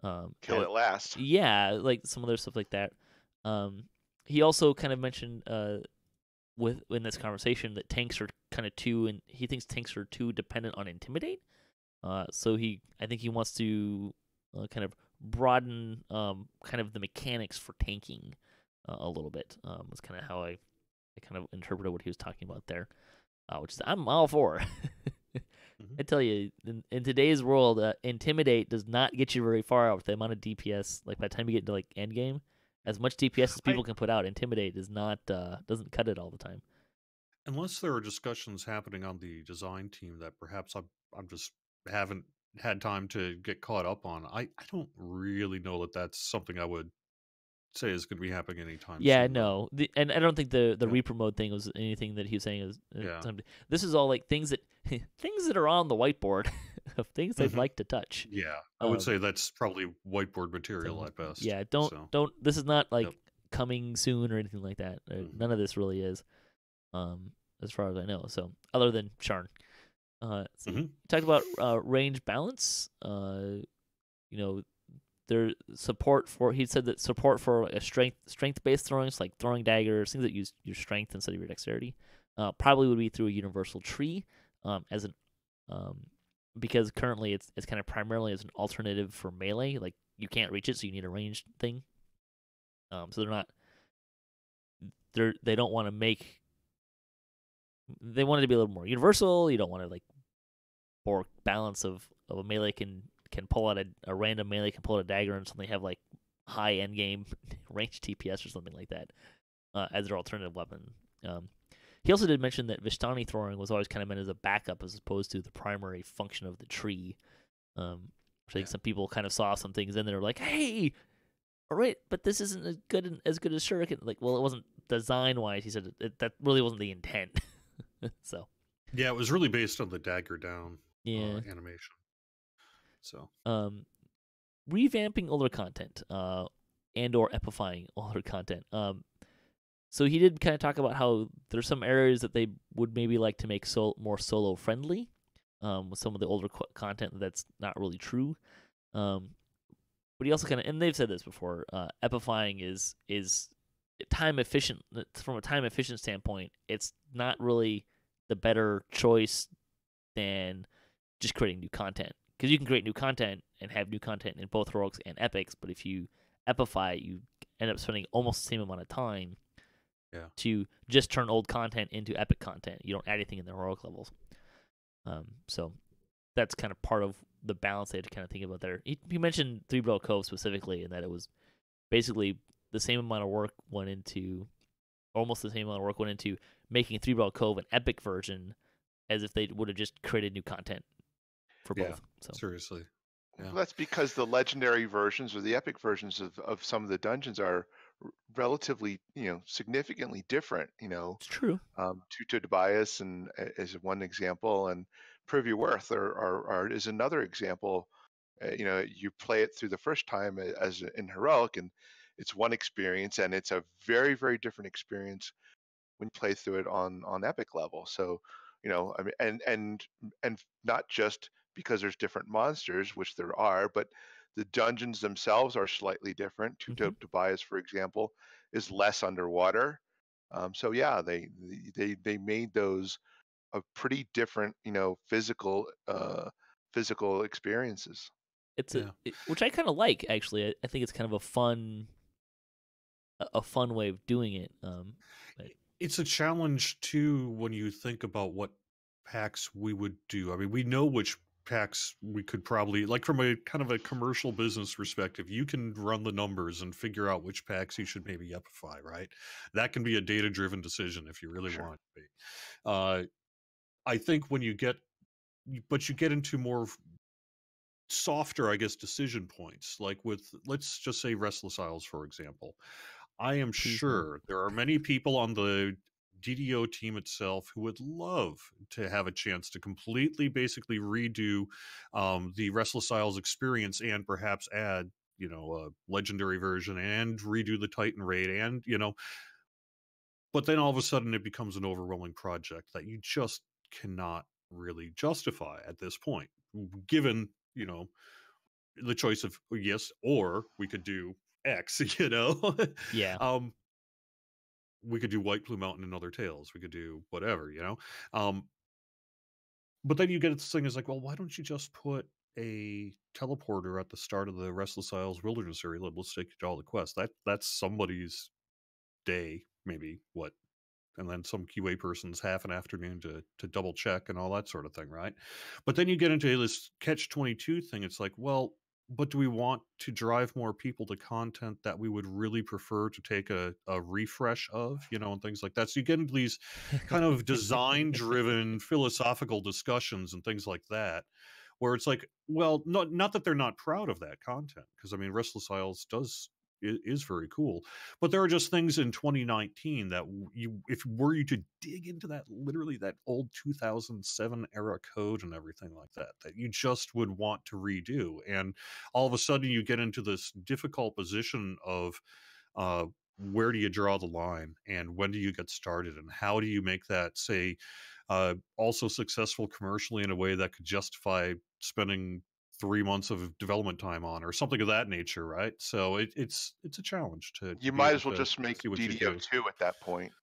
Kill it last. Yeah, like some other stuff like that. He also kind of mentioned in this conversation that tanks are kind of and he thinks tanks are too dependent on Intimidate. So I think he wants to kind of broaden kind of the mechanics for tanking a little bit. That's kind of how I kind of interpreted what he was talking about there, which is I'm all for. I tell you, in today's world, Intimidate does not get you very far out with the amount of DPS. Like by the time you get into like endgame, as much DPS as people can put out, Intimidate is not doesn't cut it all the time. Unless there are discussions happening on the design team that perhaps I'm just haven't had time to get caught up on. I don't really know that that's something I would say is going to be happening anytime soon. No. And I don't think the Reaper mode thing was anything that he was saying is this is all like things that are on the whiteboard of things I'd like to touch. Yeah, I would say that's probably whiteboard material at best. Yeah, don't this is not like coming soon or anything like that. None of this really is, as far as I know. So other than Sharn, talked about range balance. Their support for he said that support for a strength based throwing, so like throwing daggers, things that use your strength instead of your dexterity, probably would be through a universal tree, as an because currently it's kind of primarily as an alternative for melee. Like you can't reach it, so you need a ranged thing. So they don't want to make. They want it to be a little more universal. You don't want to like or balance of a melee can pull out a random melee can pull out a dagger and suddenly have like high end game range TPS or something like that as their alternative weapon. He also did mention that Vistani throwing was always kind of meant as a backup as opposed to the primary function of the tree. I think some people kind of saw some things in there like, hey, all right, but this isn't as good as Shuriken. Like, well, it wasn't design wise. He said that really wasn't the intent. So yeah, it was really based on the dagger down animation. So revamping older content and or epifying older content. So he did kind of talk about how there's some areas that they would maybe like to make more solo friendly with some of the older content that's not really true. But he also kind of, and they've said this before, epifying is time efficient. From a time efficient standpoint, it's not really the better choice than just creating new content. Because you can create new content and have new content in both heroics and epics, but if you epify it, you end up spending almost the same amount of time to just turn old content into epic content. You don't add anything in the heroic levels. So that's kind of part of the balance they had to kind of think about there. He mentioned Three Barrel Cove specifically, and that it was basically the same amount of work went into, almost the same amount of work went into making Three Barrel Cove an epic version as if they would have just created new content for both. So seriously. Yeah. Well, that's because the legendary versions or the epic versions of some of the dungeons are relatively, significantly different. It's true. To Tobias and is one example, and Privy Worth is another example. You play it through the first time as in heroic, and it's one experience, and it's a very, very different experience when you play through it on epic level. So, I mean, and not just because there's different monsters, which there are, but the dungeons themselves are slightly different. Tobias, for example, is less underwater. So yeah, they made those a pretty different, physical experiences. It's which I kind of like, actually. I think it's kind of a fun way of doing it. It's a challenge too when you think about what packs we would do. I mean, we know which packs we could probably, like, from a kind of a commercial business perspective, you can run the numbers and figure out which packs you should maybe upify, right? That can be a data-driven decision if you really Sure. want it to be. I think when you get into more softer, I guess, decision points, like with, let's just say, Restless Isles, for example. I am Please, no. sure there are many people on the DDO team itself who would love to have a chance to completely, basically redo the Restless Isles experience, and perhaps add, a legendary version, and redo the Titan raid, and but then all of a sudden it becomes an overwhelming project that you just cannot really justify at this point, given the choice of, yes, or we could do X. Yeah. We could do White Plume Mountain and Other Tales. We could do whatever, but then you get this thing is like, well, why don't you just put a teleporter at the start of the Restless Isles Wilderness area? Let's take you to all the quests. That's somebody's day, maybe, what, and then some QA person's half an afternoon to double check and all that sort of thing, right? But then you get into this catch-22 thing. It's like, well, but do we want to drive more people to content that we would really prefer to take a refresh of, and things like that? So you get into these kind of design-driven philosophical discussions and things like that, where it's like, well, not that they're not proud of that content, because I mean, Restless Isles is very cool, but there are just things in 2019 that if were you to dig into that, literally that old 2007 era code and everything like that you just would want to redo, and all of a sudden you get into this difficult position of where do you draw the line, and when do you get started, and how do you make that, say, also successful commercially in a way that could justify spending 3 months of development time on, or something of that nature, right? So it's a challenge to You be might able as well to just make see what you DDO do. 2 at that point.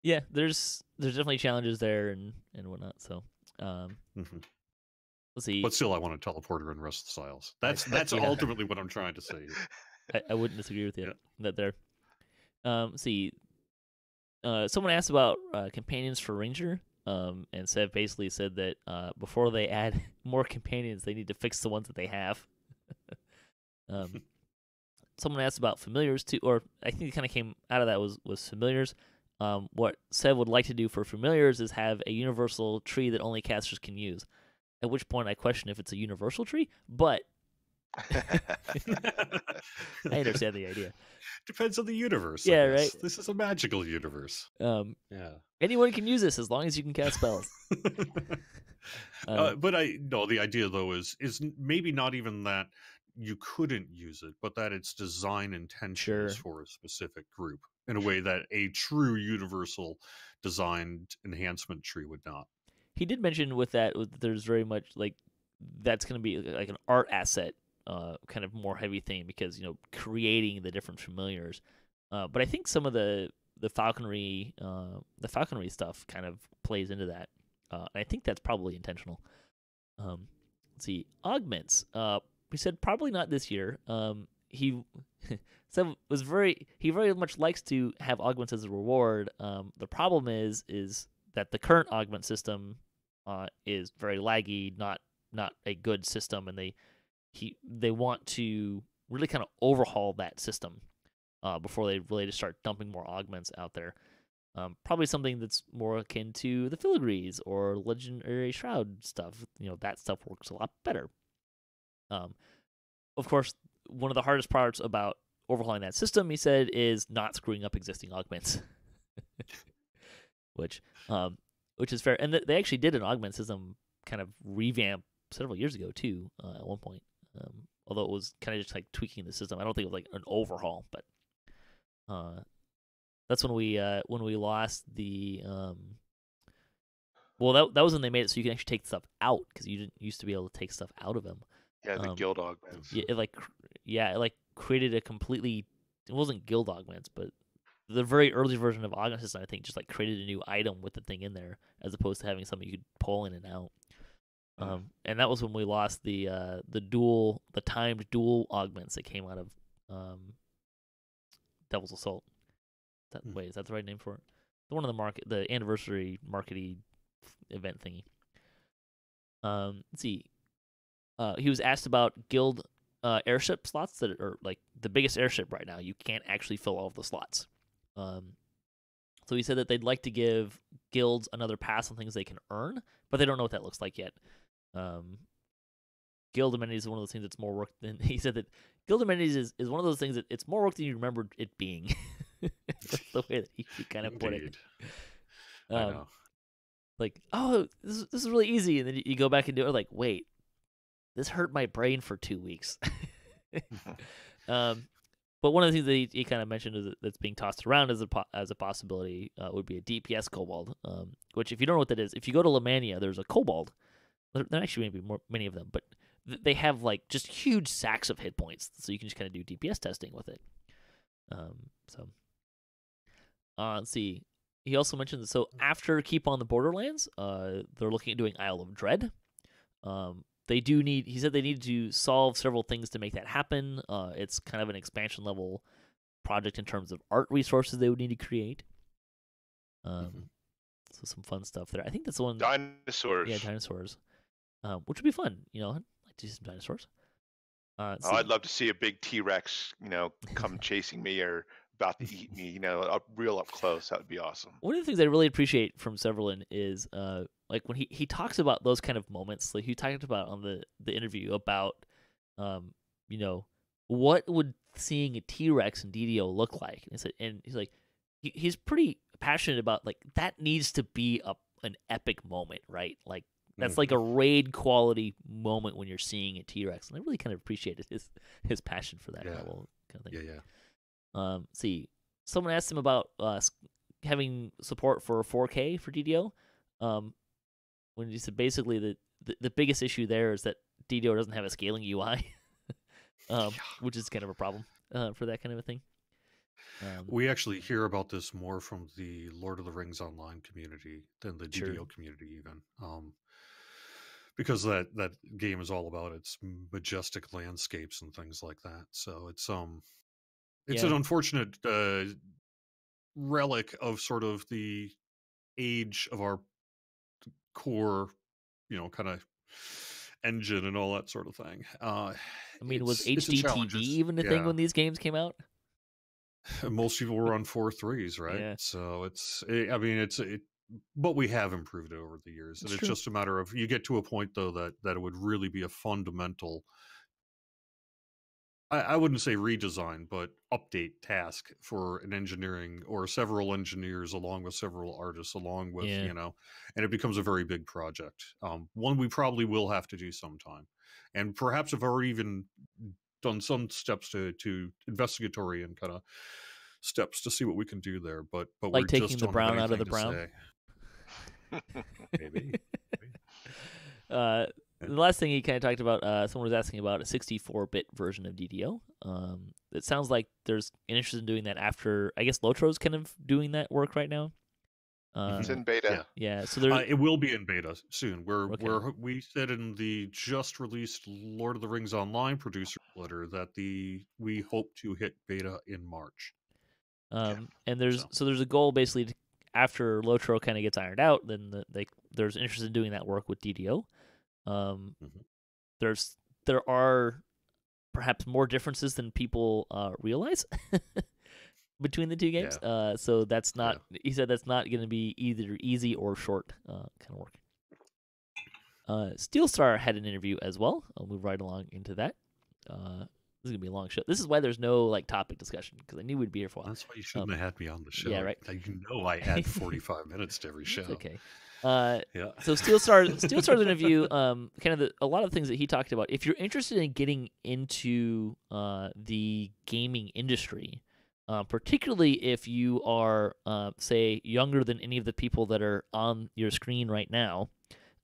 Yeah, there's definitely challenges there and whatnot. So, Mhm. let's see. But still, I want a teleporter in Restless Isles. That's Yeah. ultimately what I'm trying to say here. I wouldn't disagree with you Yeah. that there. Let's see. Someone asked about companions for Ranger, and Sev basically said that before they add more companions, they need to fix the ones that they have. Someone asked about familiars too, or I think it kind of came out of that was familiars. What Sev would like to do for familiars is have a universal tree that only casters can use. At which point I question if it's a universal tree, but I understand the idea. Depends on the universe. Yeah, I guess. right. This is a magical universe. Yeah. Anyone can use this as long as you can cast spells. But the idea though is maybe not even that you couldn't use it, but that its design intention is for a specific group in a way that a true universal designed enhancement tree would not. He did mention with that there's very much like that's going to be like an art asset, kind of more heavy thing, because creating the different familiars. But I think some of the falconry stuff kind of plays into that. And I think that's probably intentional. Let's see, augments. We said probably not this year. He said he very much likes to have augments as a reward. The problem is that the current augment system is very laggy, not a good system, and they want to really kind of overhaul that system before they really just start dumping more augments out there. Probably something that's more akin to the filigrees or legendary shroud stuff. That stuff works a lot better. Of course, one of the hardest parts about overhauling that system, he said, is not screwing up existing augments, which is fair. And they actually did an augment system kind of revamp several years ago too, at one point. Although it was kind of just like tweaking the system. I don't think it was like an overhaul, but that's when we lost the well, that was when they made it so you can actually take stuff out, because you didn't used to be able to take stuff out of them. Yeah, the guild augments. Yeah, it created a completely. It wasn't guild augments, but the very early version of augment system, I think, just like created a new item with the thing in there, as opposed to having something you could pull in and out. And that was when we lost the timed dual augments that came out of Devil's Assault. Wait, is that the right name for it? The one on the market, the anniversary markety event thingy. Let's see. He was asked about guild airship slots that are like the biggest airship right now. You can't actually fill all of the slots. So he said that they'd like to give guilds another pass on things they can earn, but they don't know what that looks like yet. Guild amenities is one of those things that's more work than he said that guild amenities is one of those things that it's more work than you remember it being. That's the way that he kind of put it. I know. Like, oh, this is really easy, and then you go back and do it. Like, wait, this hurt my brain for 2 weeks. But one of the things that he kind of mentioned is that's being tossed around as a possibility would be a DPS kobold, which if you don't know what that is, if you go to Lemania, there's a kobold. There actually may be many of them, but they have like just huge sacks of hit points, so you can just kind of do DPS testing with it. Let's see. He also mentioned that so after Keep on the Borderlands, they're looking at doing Isle of Dread. He said they need to solve several things to make that happen. It's kind of an expansion level project in terms of art resources they would need to create. So some fun stuff there. I think that's the one. Dinosaurs. Yeah, dinosaurs. Which would be fun. I'd like to see some dinosaurs. I'd love to see a big T-Rex, come chasing me or about to eat me, real up close. That would be awesome. One of the things I really appreciate from Severlin is like when he talks about those kind of moments, like he talked about on the interview about what would seeing a T-Rex in DDO look like, and he's like he's pretty passionate about like that needs to be an epic moment, right? Like that's like a raid quality moment when you're seeing a T-Rex, and I really kind of appreciated his passion for that level kind of thing. Yeah. See, someone asked him about having support for 4K for DDO. When he said basically the biggest issue there is that DDO doesn't have a scaling UI, which is kind of a problem for that kind of a thing. We actually hear about this more from the Lord of the Rings online community than the DDO community even. Because that game is all about its majestic landscapes and things like that. So it's an unfortunate relic of sort of the age of our core, kind of engine and all that sort of thing. Was HDTV even a thing when these games came out? Most people were on 4.3s, right? Yeah. So but we have improved it over the years. And it's just a matter of, you get to a point though that it would really be a fundamental, I wouldn't say redesign, but update task for an engineering or several engineers along with several artists along with, and it becomes a very big project. One we probably will have to do sometime. And perhaps have already even done some steps to investigatory and kind of steps to see what we can do there. But like we're taking just the brown out of the brown. Maybe. The last thing he kind of talked about, someone was asking about a 64-bit version of DDO. It sounds like there's an interest in doing that after, I guess Lotro's kind of doing that work right now. It's in beta. Yeah, so there it will be in beta soon. We said in the just released Lord of the Rings Online producer letter that we hope to hit beta in March. And there's a goal basically to, after Lotro kind of gets ironed out, then there's interest in doing that work with DDO. There are perhaps more differences than people realize between the two games. So that's not. He said that's not going to be either easy or short kind of work. Steel Star had an interview as well. I'll move right along into that. This is gonna be a long show. This is why there's no topic discussion, because I knew we'd be here for a while. That's why you shouldn't have had me on the show. Yeah, right. I add 45 minutes to every show. It's okay. So Steel Star's interview, kind of a lot of things that he talked about. If you're interested in getting into the gaming industry, particularly if you are, say, younger than any of the people that are on your screen right now,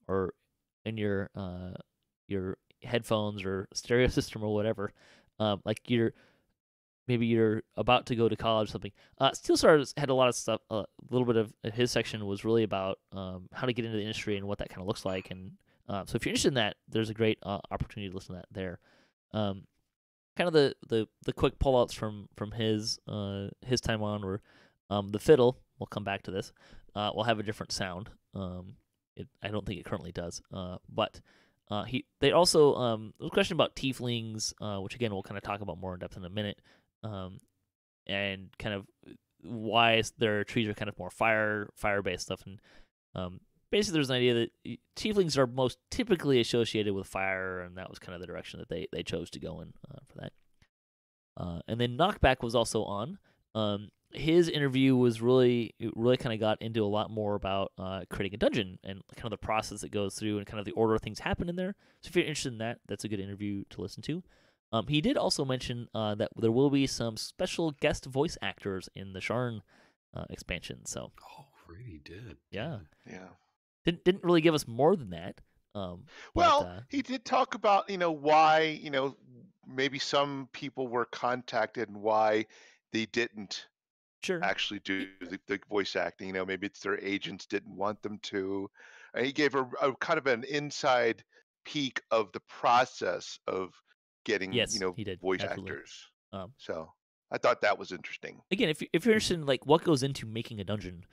or in your headphones or stereo system or whatever, you're about to go to college or something. Steel Star had a lot of stuff. A little bit of his section was really about how to get into the industry and what that kind of looks like. And so if you're interested in that, there's a great opportunity to listen to that there. Kind of the quick pullouts from his time on were the fiddle. We'll come back to this. Will have a different sound. I don't think it currently does. But they also there was a question about tieflings, which again we'll kind of talk about more in depth in a minute, and kind of why their trees are kind of more fire based stuff, and basically there's an idea that tieflings are most typically associated with fire, and that was kind of the direction that they chose to go in for that. And then Knockback was also on. His interview was really kind of got into a lot more about creating a dungeon and kind of the process that goes through and kind of the order things happen in there. So if you're interested in that, that's a good interview to listen to. He did also mention that there will be some special guest voice actors in the Sharn expansion. So, really did. Yeah. Yeah. Didn't really give us more than that. Well, he did talk about why maybe some people were contacted and why they didn't sure actually do the voice acting. Maybe it's their agents didn't want them to. And he gave a kind of an inside peek of the process of getting Yes, he did. voice Absolutely. actors. So I thought that was interesting. Again, if you're interested in like what goes into making a dungeon,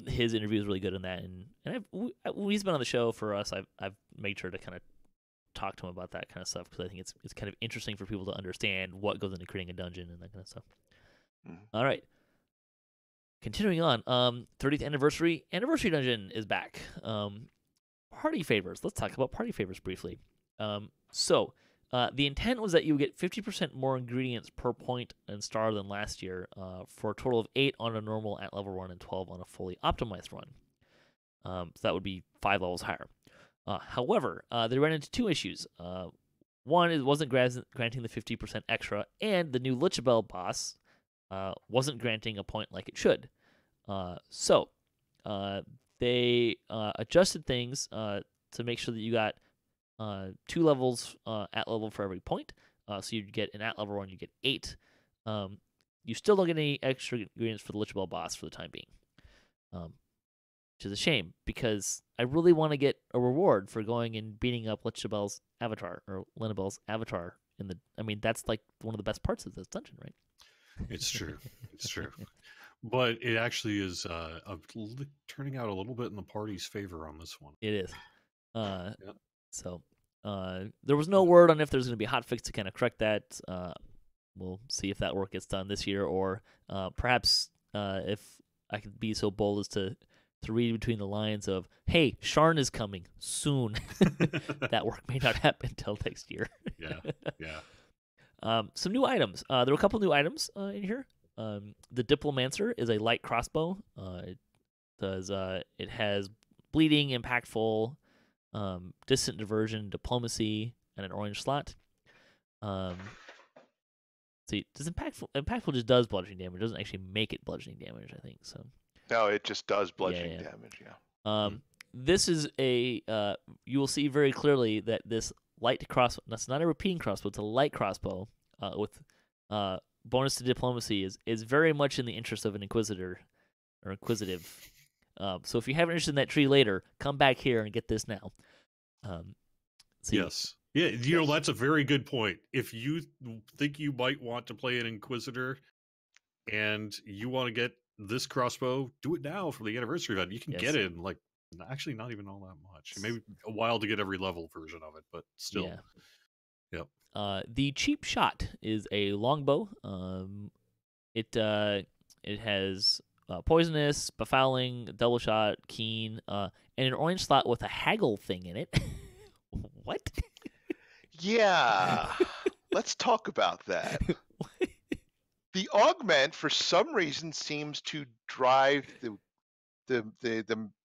his interview is really good on that, and when he's been on the show for us, I've made sure to kind of talk to him about that kind of stuff because I think it's kind of interesting for people to understand what goes into creating a dungeon and that kind of stuff. Mm-hmm. All right, continuing on, 30th anniversary dungeon is back. Party favors. Let's talk about party favors briefly. So the intent was that you would get 50% more ingredients per point and star than last year, for a total of 8 on a normal at level run and 12 on a fully optimized run. So that would be 5 levels higher. However, they ran into 2 issues. One, it wasn't granting the 50% extra, and the new Lichabel boss wasn't granting a point like it should. So they adjusted things to make sure that you got 2 levels at level for every point. So you'd get an at level one, you get 8. You still don't get any extra ingredients for the Lichabel boss for the time being, which is a shame because I really want to get a reward for going and beating up Lichabel's avatar or Linabel's avatar that's like one of the best parts of this dungeon, right? It's true. It's true. But it actually is turning out a little bit in the party's favor on this one. It is. Yep. So there was no word on if there's going to be a hotfix to kind of correct that. We'll see if that work gets done this year, or perhaps if I could be so bold as to read between the lines of, hey, Sharn is coming soon. That work may not happen until next year. Yeah. Some new items. There were a couple new items in here. The Diplomancer is a light crossbow. It has bleeding, impactful, distant diversion, diplomacy, and an orange slot. See, does impactful just does bludgeoning damage? It doesn't actually make it bludgeoning damage, I think. So. No, it just does bludgeoning damage. Yeah. This is a. You will see very clearly that this light crossbow. That's not a repeating crossbow. It's a light crossbow with bonus to diplomacy. Is very much in the interest of an inquisitor or inquisitive. So if you have an interest in that tree later, come back here and get this now. Yes. Yeah, that's a very good point. If you think you might want to play an Inquisitor and you want to get this crossbow, do it now for the anniversary event. You can get it in actually not even all that much. Maybe a while to get every level version of it, but still. Yeah. Yep. The cheap shot is a longbow. It has poisonous, befouling, double shot, keen, and an orange slot with a haggle thing in it. What? Yeah, let's talk about that. The augment, for some reason, seems to drive the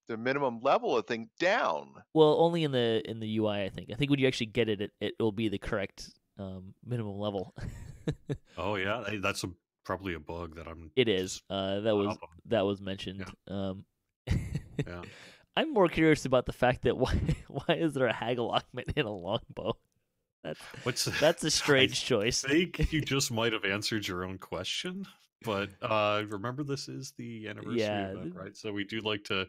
minimum level of thing down. Well, only in the UI, I think. I think when you actually get it, it will be the correct minimum level. Oh yeah, that's probably a bug that I'm. It is. That was mentioned. Yeah. Yeah. I'm more curious about the fact that why is there a haggle augment in a longbow? That's a strange choice. I think you just might have answered your own question, but remember this is the anniversary event, right? So we do like to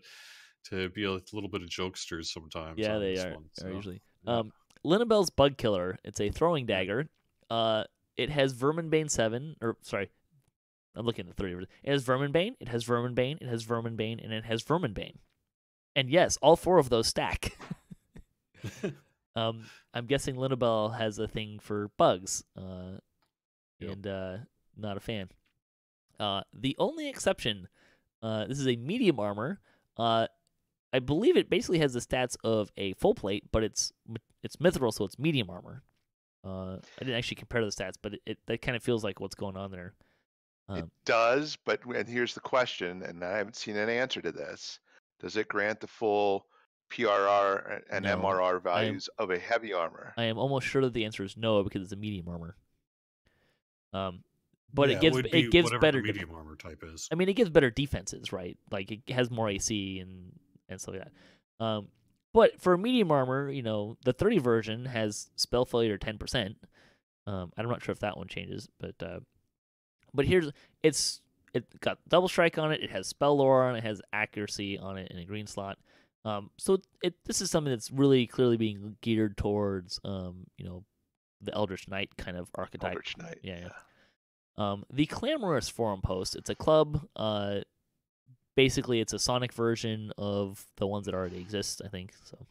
be a little bit of jokesters sometimes. Yeah, on they this are. one, Are usually. Yeah. Linabel's Bug Killer. It's a throwing dagger. It has Verminbane 7, or sorry, I'm looking at the 3. It has Verminbane. It has Verminbane. It has Verminbane, and it has Verminbane. And yes, all 4 of those stack. I'm guessing Linabelle has a thing for bugs, and not a fan. The only exception, this is a medium armor. I believe it basically has the stats of a full plate, but it's mithril, so it's medium armor. I didn't actually compare the stats, but that kind of feels like what's going on there. It does, and here's the question, and I haven't seen an answer to this. Does it grant the full PRR and No, MRR values of a heavy armor? I am almost sure that the answer is no because it's a medium armor. But Yeah, it gives whatever better the medium armor type is. I mean, it gives better defenses, right? Like it has more AC and stuff like that. But for medium armor, the 30 version has spell failure 10%. I'm not sure if that one changes, but here's it got double strike on it. It has spell lore on it. It has accuracy on it in a green slot. So this is something that's really clearly being geared towards the Eldritch Knight kind of archetype. Eldritch Knight. Yeah. The Clamorous Forum Post, it's a club. Basically, it's a Sonic version of the ones that already exist, I think. So,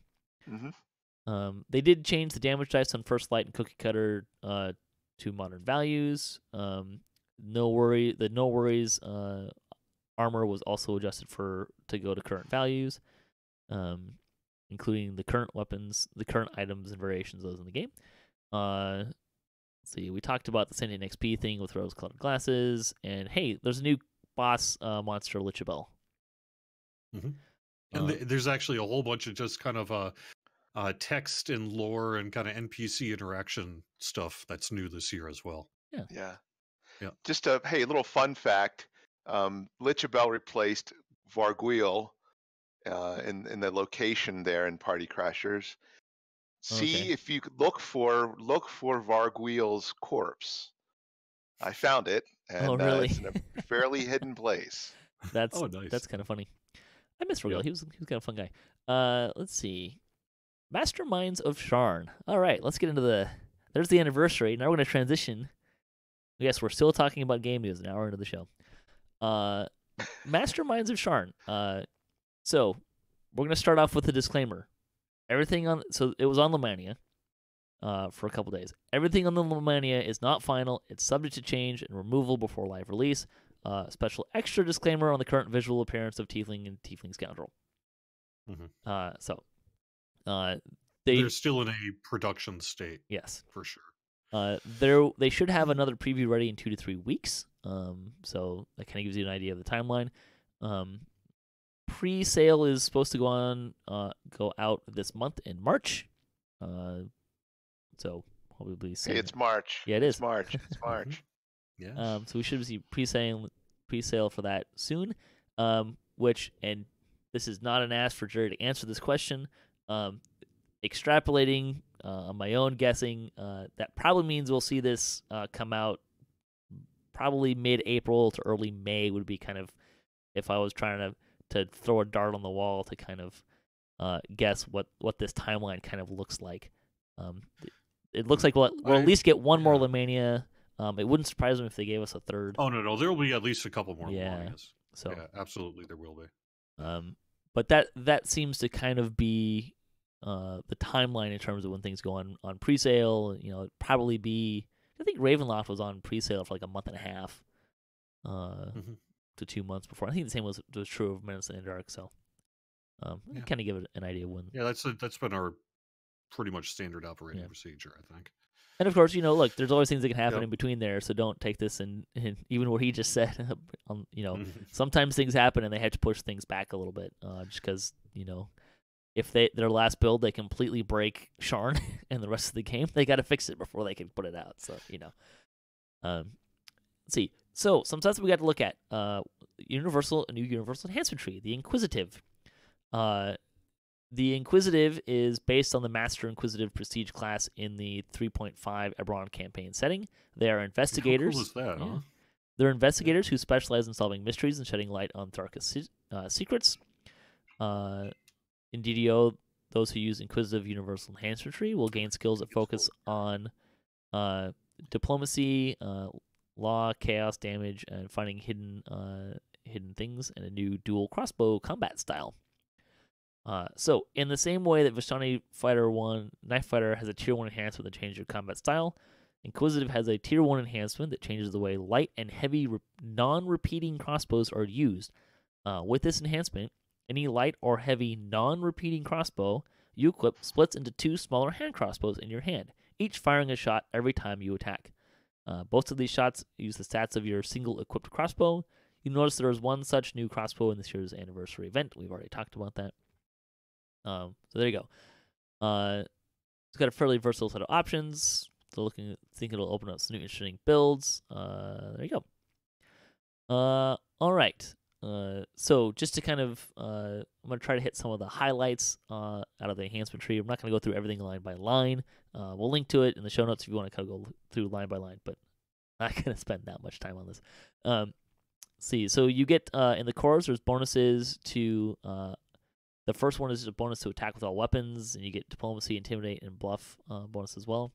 they did change the damage dice on First Light and Cookie Cutter to modern values. No worries armor was also adjusted to go to current values, including the current weapons, the current items, and variations of those in the game. Let's see, we talked about the sentient XP thing with rose-colored glasses, and hey, there's a new boss monster, Lichabelle. And there's actually a whole bunch of just kind of text and lore and kind of NPC interaction stuff that's new this year as well. Yeah. Yeah. Just a little fun fact: Lichabelle replaced Varguil in the location there in Party Crashers. See if you could look for Varguil's corpse. I found it, and really? it's in a fairly hidden place. That's nice. That's kind of funny. I miss Varguil. Yeah. He was kind of a fun guy. Let's see, Masterminds of Sharn. All right, let's get into there's the anniversary. Now we're going to transition. Yes, we're still talking about game news an hour into the show. Masterminds of Sharn. So we're going to start off with a disclaimer. So it was on Lemania for a couple days. Everything on the Lemania is not final. It's subject to change and removal before live release. Special extra disclaimer on the current visual appearance of Tiefling and Tiefling Scoundrel. They're still in a production state. Yes, for sure. They should have another preview ready in 2 to 3 weeks. So that kind of gives you an idea of the timeline. Pre-sale is supposed to go out this month in March. So probably Hey, it's March. Yeah, it is March. It's March. Yeah. So we should see pre-sale for that soon. And this is not an ask for Jerry to answer this question. Extrapolating on my own guessing, that probably means we'll see this come out probably mid-April to early May would be kind of, if I was trying to throw a dart on the wall to kind of guess what this timeline kind of looks like. It looks like we'll at least get one more Lemania. It wouldn't surprise me if they gave us a third. Oh, no. There will be at least a couple more Lemanias. So, yeah, absolutely there will be. But that seems to kind of be the timeline in terms of when things go on pre-sale. It'd probably be, I think Ravenloft was on pre-sale for like a month and a half to 2 months before. I think the same was true of Menace in the Dark. So kind of give it an idea when. Yeah, that's been our pretty much standard operating procedure, I think. And of course, look, there's always things that can happen in between there, so don't take this and even what he just said. Sometimes things happen and they have to push things back a little bit, just because if their last build they completely break Sharn and the rest of the game, they got to fix it before they can put it out. So let's see. So some stuff we got to look at: a new universal enhancement tree, the Inquisitive. The Inquisitive is based on the Master Inquisitive Prestige class in the 3.5 Eberron campaign setting. They are investigators. How cool is that, huh? They're investigators who specialize in solving mysteries and shedding light on Tharka's secrets. In DDO, those who use Inquisitive Universal Enhancer Tree will gain skills that focus on diplomacy, law, chaos, damage, and finding hidden things, and a new dual crossbow combat style. So, in the same way that Vistani Fighter 1 Knife Fighter has a Tier 1 enhancement that changes your combat style, Inquisitive has a Tier 1 enhancement that changes the way light and heavy non-repeating crossbows are used. With this enhancement, any light or heavy non-repeating crossbow you equip splits into 2 smaller hand crossbows in your hand, each firing a shot every time you attack. Both of these shots use the stats of your single equipped crossbow. You notice there is one such new crossbow in this year's anniversary event. We've already talked about that. So there you go. It's got a fairly versatile set of options. So think it'll open up some new interesting builds. There you go. All right. So just to kind of, I'm going to try to hit some of the highlights out of the enhancement tree. I'm not going to go through everything line by line. We'll link to it in the show notes if you want to kind of go through line by line, but I'm not going to spend that much time on this. See, so you get, in the cores, there's bonuses to, the first one is a bonus to attack with all weapons, and you get diplomacy, intimidate, and bluff bonus as well.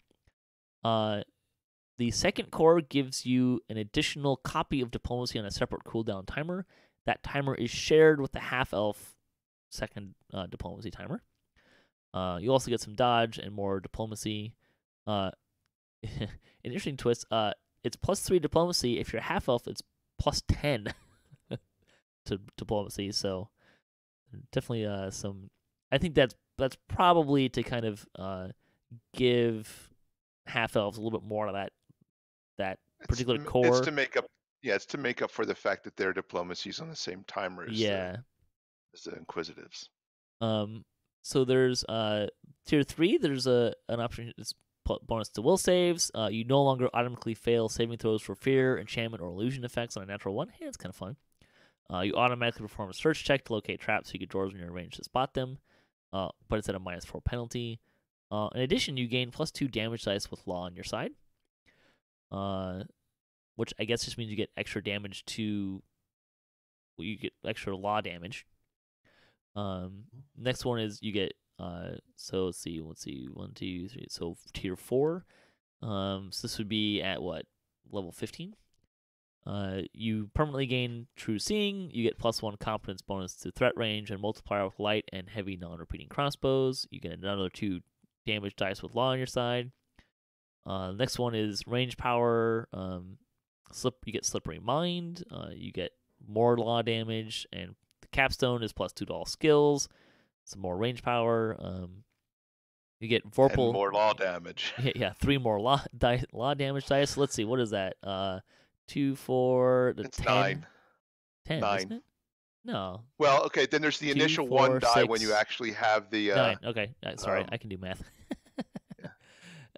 The second core gives you an additional copy of diplomacy on a separate cooldown timer. That timer is shared with the half-elf second diplomacy timer. You also get some dodge and more diplomacy. An interesting twist, it's +3 diplomacy. If you're half-elf, it's +10 to diplomacy, so definitely some... I think that's probably to kind of give half-elves a little bit more of that particular core. It's to make up... Yeah, it's to make up for the fact that their diplomacy's on the same timer as the Inquisitives. So there's tier 3. There's an option. It's bonus to will saves. You no longer automatically fail saving throws for fear, enchantment, or illusion effects on a natural 1. Hey, it's kind of fun. You automatically perform a search check to locate traps, so you get doors when you're arranged to spot them. But it's at a -4 penalty. In addition, you gain +2 damage dice with law on your side. Which I guess just means you get extra damage to... Well, you get extra law damage. Next one is you get... so let's see. 1, 2, 3. So tier 4. So this would be at what? Level 15? You permanently gain True Seeing. You get +1 competence bonus to threat range and multiplier with light and heavy non-repeating crossbows. You get another 2 damage dice with law on your side. Next one is range power. You get Slippery Mind. You get more law damage, and the capstone is +2 to all skills. Some more range power. You get Vorpal. And more law damage. Yeah, 3 more law damage dice. Let's see, what is that? 2, 4, it's 10. 9. 10, 9. isn't it? No. Well, okay, then there's the 2, initial 4, 1 die 6, when you actually have the... 9. Okay, sorry, I can do math.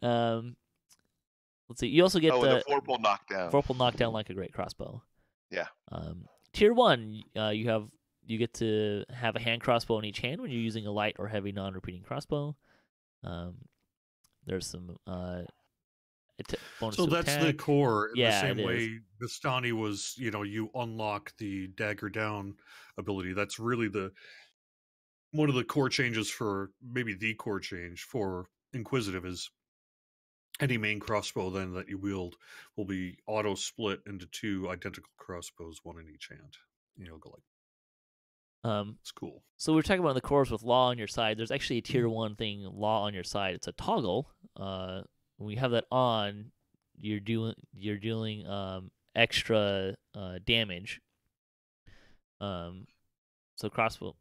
Yeah. Let's see. You also get the Vorpal knockdown. Vorpal knockdown like a great crossbow. Yeah. Tier 1, you get to have a hand crossbow in each hand when you're using a light or heavy non-repeating crossbow. There's some bonus. So that's attack. the core. In the same it way Vistani was, you unlock the dagger down ability. That's really one of the core changes for maybe the core change for Inquisitive is any main crossbow then that you wield will be auto split into 2 identical crossbows, 1 in each hand. You'll go like, it's cool. So we're talking about the cores with law on your side. There's actually a tier 1 thing, law on your side. It's a toggle. When you have that on, you're dealing extra damage. So crossbow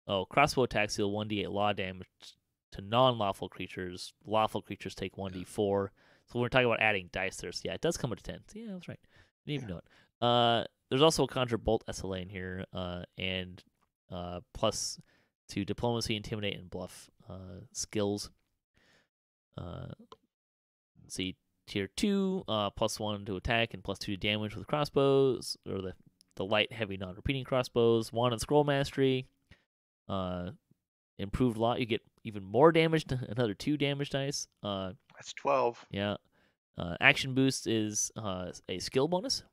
attacks deal 1d8 law damage to non-lawful creatures. Lawful creatures take 1d4. So when we're talking about adding dice, it does come with a 10. Yeah, that's right. I didn't even know it. There's also a Conjure Bolt SLA in here, and plus to diplomacy, intimidate, and bluff skills. See tier 2, +1 to attack and +2 to damage with crossbows, or the light, heavy, non-repeating crossbows. 1 and scroll mastery. Improved law, you get even more damage, another 2 damage dice. That's 12. Yeah. Action boost is a skill bonus.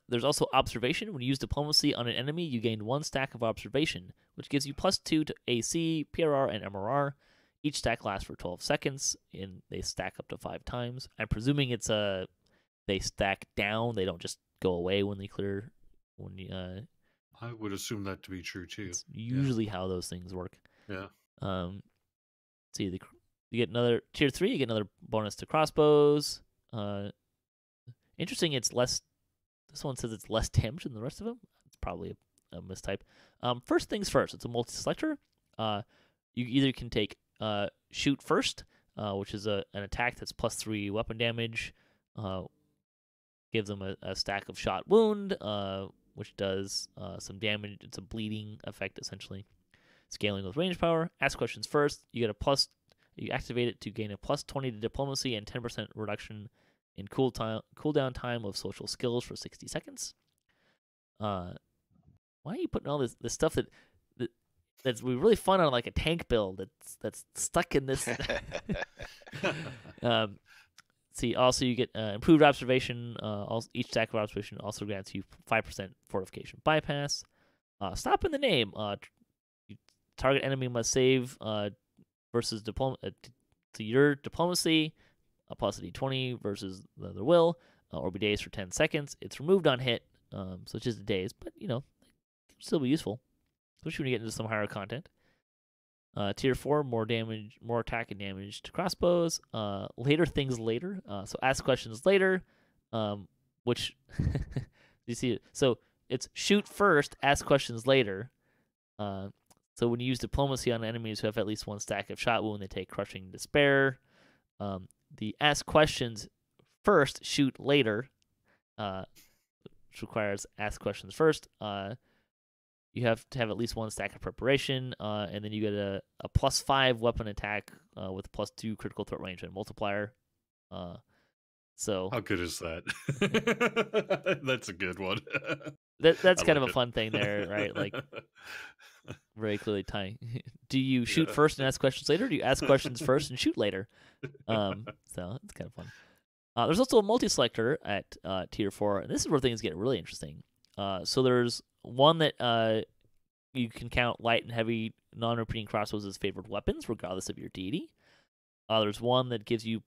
There's also observation. When you use diplomacy on an enemy, you gain 1 stack of observation, which gives you +2 to AC, PRR, and MRR. Each stack lasts for 12 seconds, and they stack up to 5 times. I'm presuming it's they stack down. They don't just go away when they clear. I would assume that to be true too. It's usually how those things work. Yeah. See, you get another tier 3. You get another bonus to crossbows. Interesting. It's less. This one says it's less damage than the rest of them. It's probably a mistype. First things first. It's a multi-selector. You either can take shoot first, which is an attack that's +3 weapon damage. Gives them a stack of shot wound, which does some damage. It's a bleeding effect essentially. Scaling with range power. Ask questions first. You get a plus. You activate it to gain a +20 to diplomacy and 10% reduction in cooldown time of social skills for 60 seconds. Why are you putting all this stuff that's really fun on like a tank build that's stuck in this? See, also you get improved observation. Each stack of observation also grants you 5% fortification bypass. Stop in the name. Target enemy must save versus to your diplomacy, a plus a d20 versus the other will, or be dazed for 10 seconds. It's removed on hit, so it's just a daze, but it can still be useful, especially when you get into some higher content. Tier 4, more damage, more attack and damage to crossbows. Later things later. So ask questions later, which you see it. So it's shoot first, ask questions later. So when you use diplomacy on enemies who have at least one stack of shot wound, they take crushing despair. The ask questions first, shoot later, which requires ask questions first. You have to have at least one stack of preparation, and then you get a +5 weapon attack with +2 critical threat range and multiplier. So how good is that? That's a good one. That's kind of a fun thing there, right? Like very clearly tying. Do you shoot first and ask questions later? Or do you ask questions first and shoot later? So it's kind of fun. There's also a multi-selector at tier 4, and this is where things get really interesting. So there's one that you can count light and heavy non-repeating crossbows as favored weapons, regardless of your deity. There's one that gives you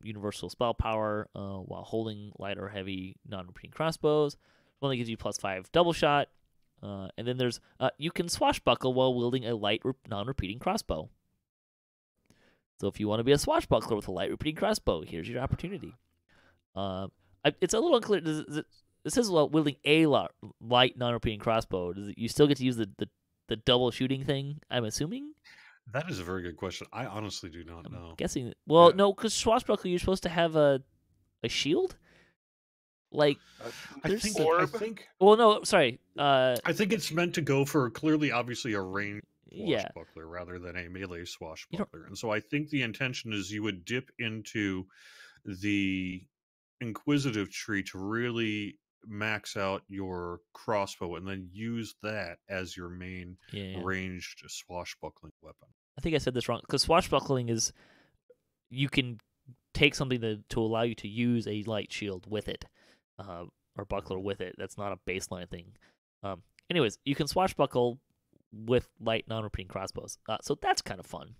universal spell power while holding light or heavy non-repeating crossbows. One that gives you +5 double shot. And then there's you can swashbuckle while wielding a light non-repeating crossbow. So if you want to be a swashbuckler with a light repeating crossbow, here's your opportunity. It's a little unclear. It says wielding a light non-repeating crossbow. You still get to use the double shooting thing, I'm assuming? That is a very good question. I honestly do not know. I'm guessing. Well, no, because swashbuckler, you're supposed to have a shield. Like, I think. Well, no, sorry. I think it's meant to go for clearly, obviously, a ranged swashbuckler rather than a melee swashbuckler. And so I think the intention is you would dip into the inquisitive tree to really max out your crossbow and then use that as your main ranged swashbuckling weapon. I think I said this wrong, because swashbuckling is you can take something to allow you to use a light shield with it, or buckler with it. That's not a baseline thing. Anyways, you can swashbuckle with light non-repeating crossbows, so that's kind of fun.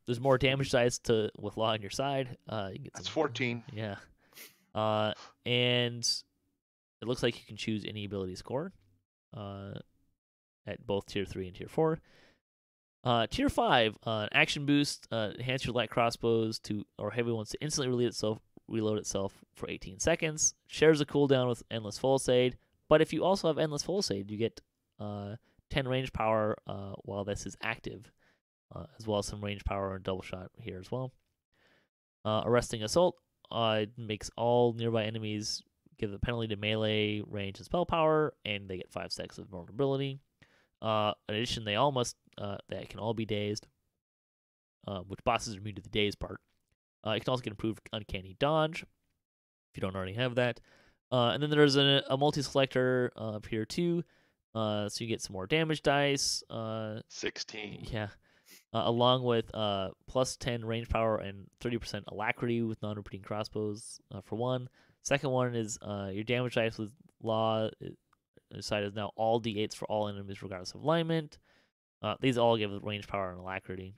There's more damage dice with law on your side. You get that's 14. Yeah. And it looks like you can choose any ability score at both tier 3 and tier 4. Tier 5, action boost, enhance your light crossbows or heavy ones to instantly reload itself for 18 seconds. Shares a cooldown with endless pulsade, but if you also have endless pulsade, you get 10 range power while this is active, as well as some range power and double shot here as well. Arresting assault. It makes all nearby enemies give the penalty to melee, range, and spell power, and they get 5 stacks of vulnerability. In addition, they can all be dazed, which bosses are immune to the daze part. You can also get improved uncanny dodge if you don't already have that. And then there's a multi-selector up here too, so you get some more damage dice. 16. Yeah. Along with +10 range power and 30% alacrity with non-repeating crossbows for one. Second one is your damage dice with law side is now all d8s for all enemies regardless of alignment. These all give range power and alacrity.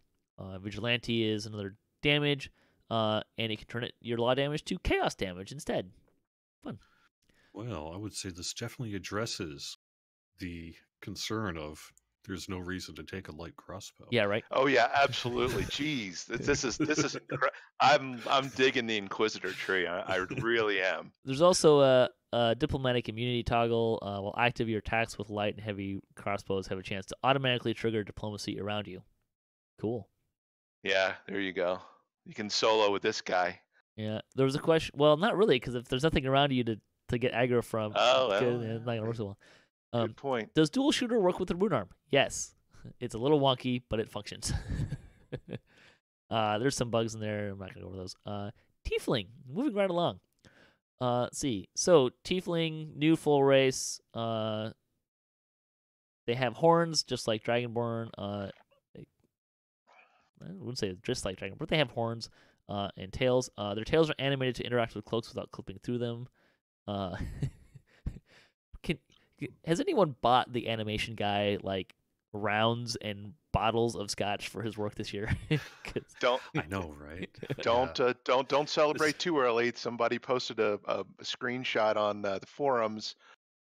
Vigilante is another damage, and it can turn your law damage to chaos damage instead. Fun. Well, I would say this definitely addresses the concern of there's no reason to take a light crossbow. Yeah, right. Oh yeah, absolutely. Jeez, this is I'm digging the Inquisitor tree. I really am. There's also a diplomatic immunity toggle. While active, your attacks with light and heavy crossbows have a chance to automatically trigger diplomacy around you. Cool. Yeah, there you go. You can solo with this guy. Yeah, there was a question. Well, not really, because if there's nothing around you to get aggro from, Oh, well, it's not gonna work so well. Good point. Does dual shooter work with the rune arm? Yes. It's a little wonky, but it functions. There's some bugs in there. I'm not gonna go over those. Tiefling, moving right along. Let's see. So Tiefling, new full race. They have horns, just like Dragonborn. I wouldn't say just like Dragonborn, but they have horns and tails. Their tails are animated to interact with cloaks without clipping through them. Has anyone bought the animation guy like rounds and bottles of scotch for his work this year? Don't I know, right? don't celebrate too early. Somebody posted a screenshot on the forums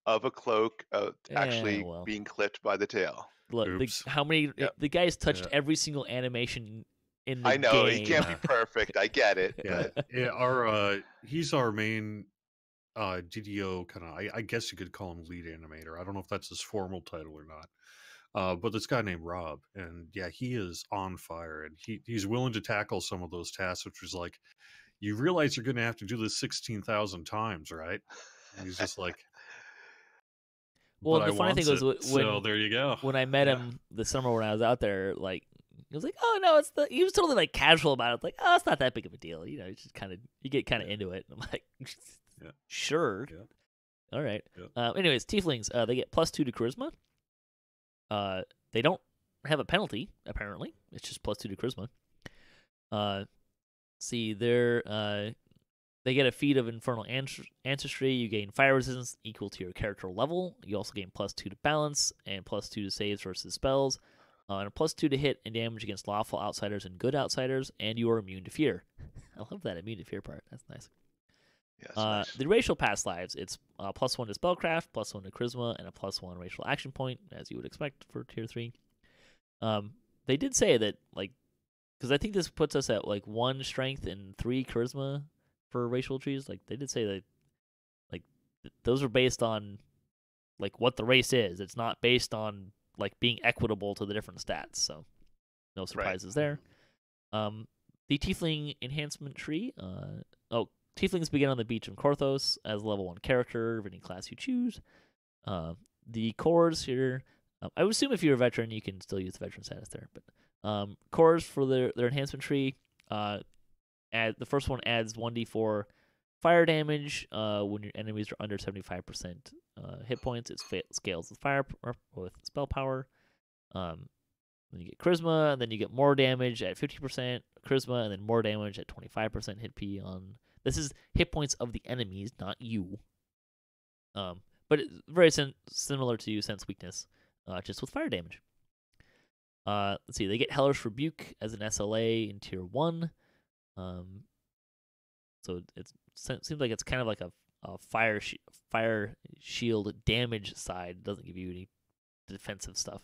of a cloak actually being clipped by the tail. Look, how many? Yep. The guy's touched every single animation in the I know game. he can't be perfect. I get it. Yeah, But yeah. He's our main DDO kind of. I guess you could call him lead animator. I don't know if that's his formal title or not. But this guy named Rob, and yeah, he is on fire, and he's willing to tackle some of those tasks, which was like, you realize you're going to have to do this 16,000 times, right? And he's just like, well, the funny thing was when so there you go. When I met him this summer when I was out there, like he was like, "Oh no, he was totally like casual about it, like, oh, it's not that big of a deal, you know, it's just kind of you get kind of into it." And I'm like, sure, all right. Anyways, Tieflings, they get +2 to charisma. They don't have a penalty apparently. It's just +2 to charisma. See, they get a feat of Infernal Ancestry. You gain fire resistance equal to your character level. You also gain +2 to balance and +2 to saves versus spells, and a +2 to hit and damage against lawful outsiders and good outsiders, and you are immune to fear. I love that immune to fear part. That's nice. Yeah, nice. The racial past lives, it's +1 to spellcraft, +1 to charisma, and a +1 racial action point, as you would expect for tier 3. They did say that, like, because I think this puts us at like 1 strength and 3 charisma for racial trees. Like, they did say that, like, those are based on like what the race is. It's not based on like being equitable to the different stats. So no surprises there. The Tiefling enhancement tree. Tieflings begin on the beach in Korthos as a level 1 character of any class you choose. The cores here, I would assume if you're a veteran, you can still use the veteran status there. But cores for their enhancement tree, the first one adds 1d4 fire damage when your enemies are under 75% hit points. It scales with fire or with spell power. Then you get charisma, and then you get more damage at 50% charisma, and then more damage at 25% hit P on. This is hit points of the enemies, not you. But it's very similar to Sense Weakness, just with fire damage. Let's see, they get Hellish Rebuke as an SLA in tier 1. So it seems like it's kind of like a fire shield damage side. It doesn't give you any defensive stuff.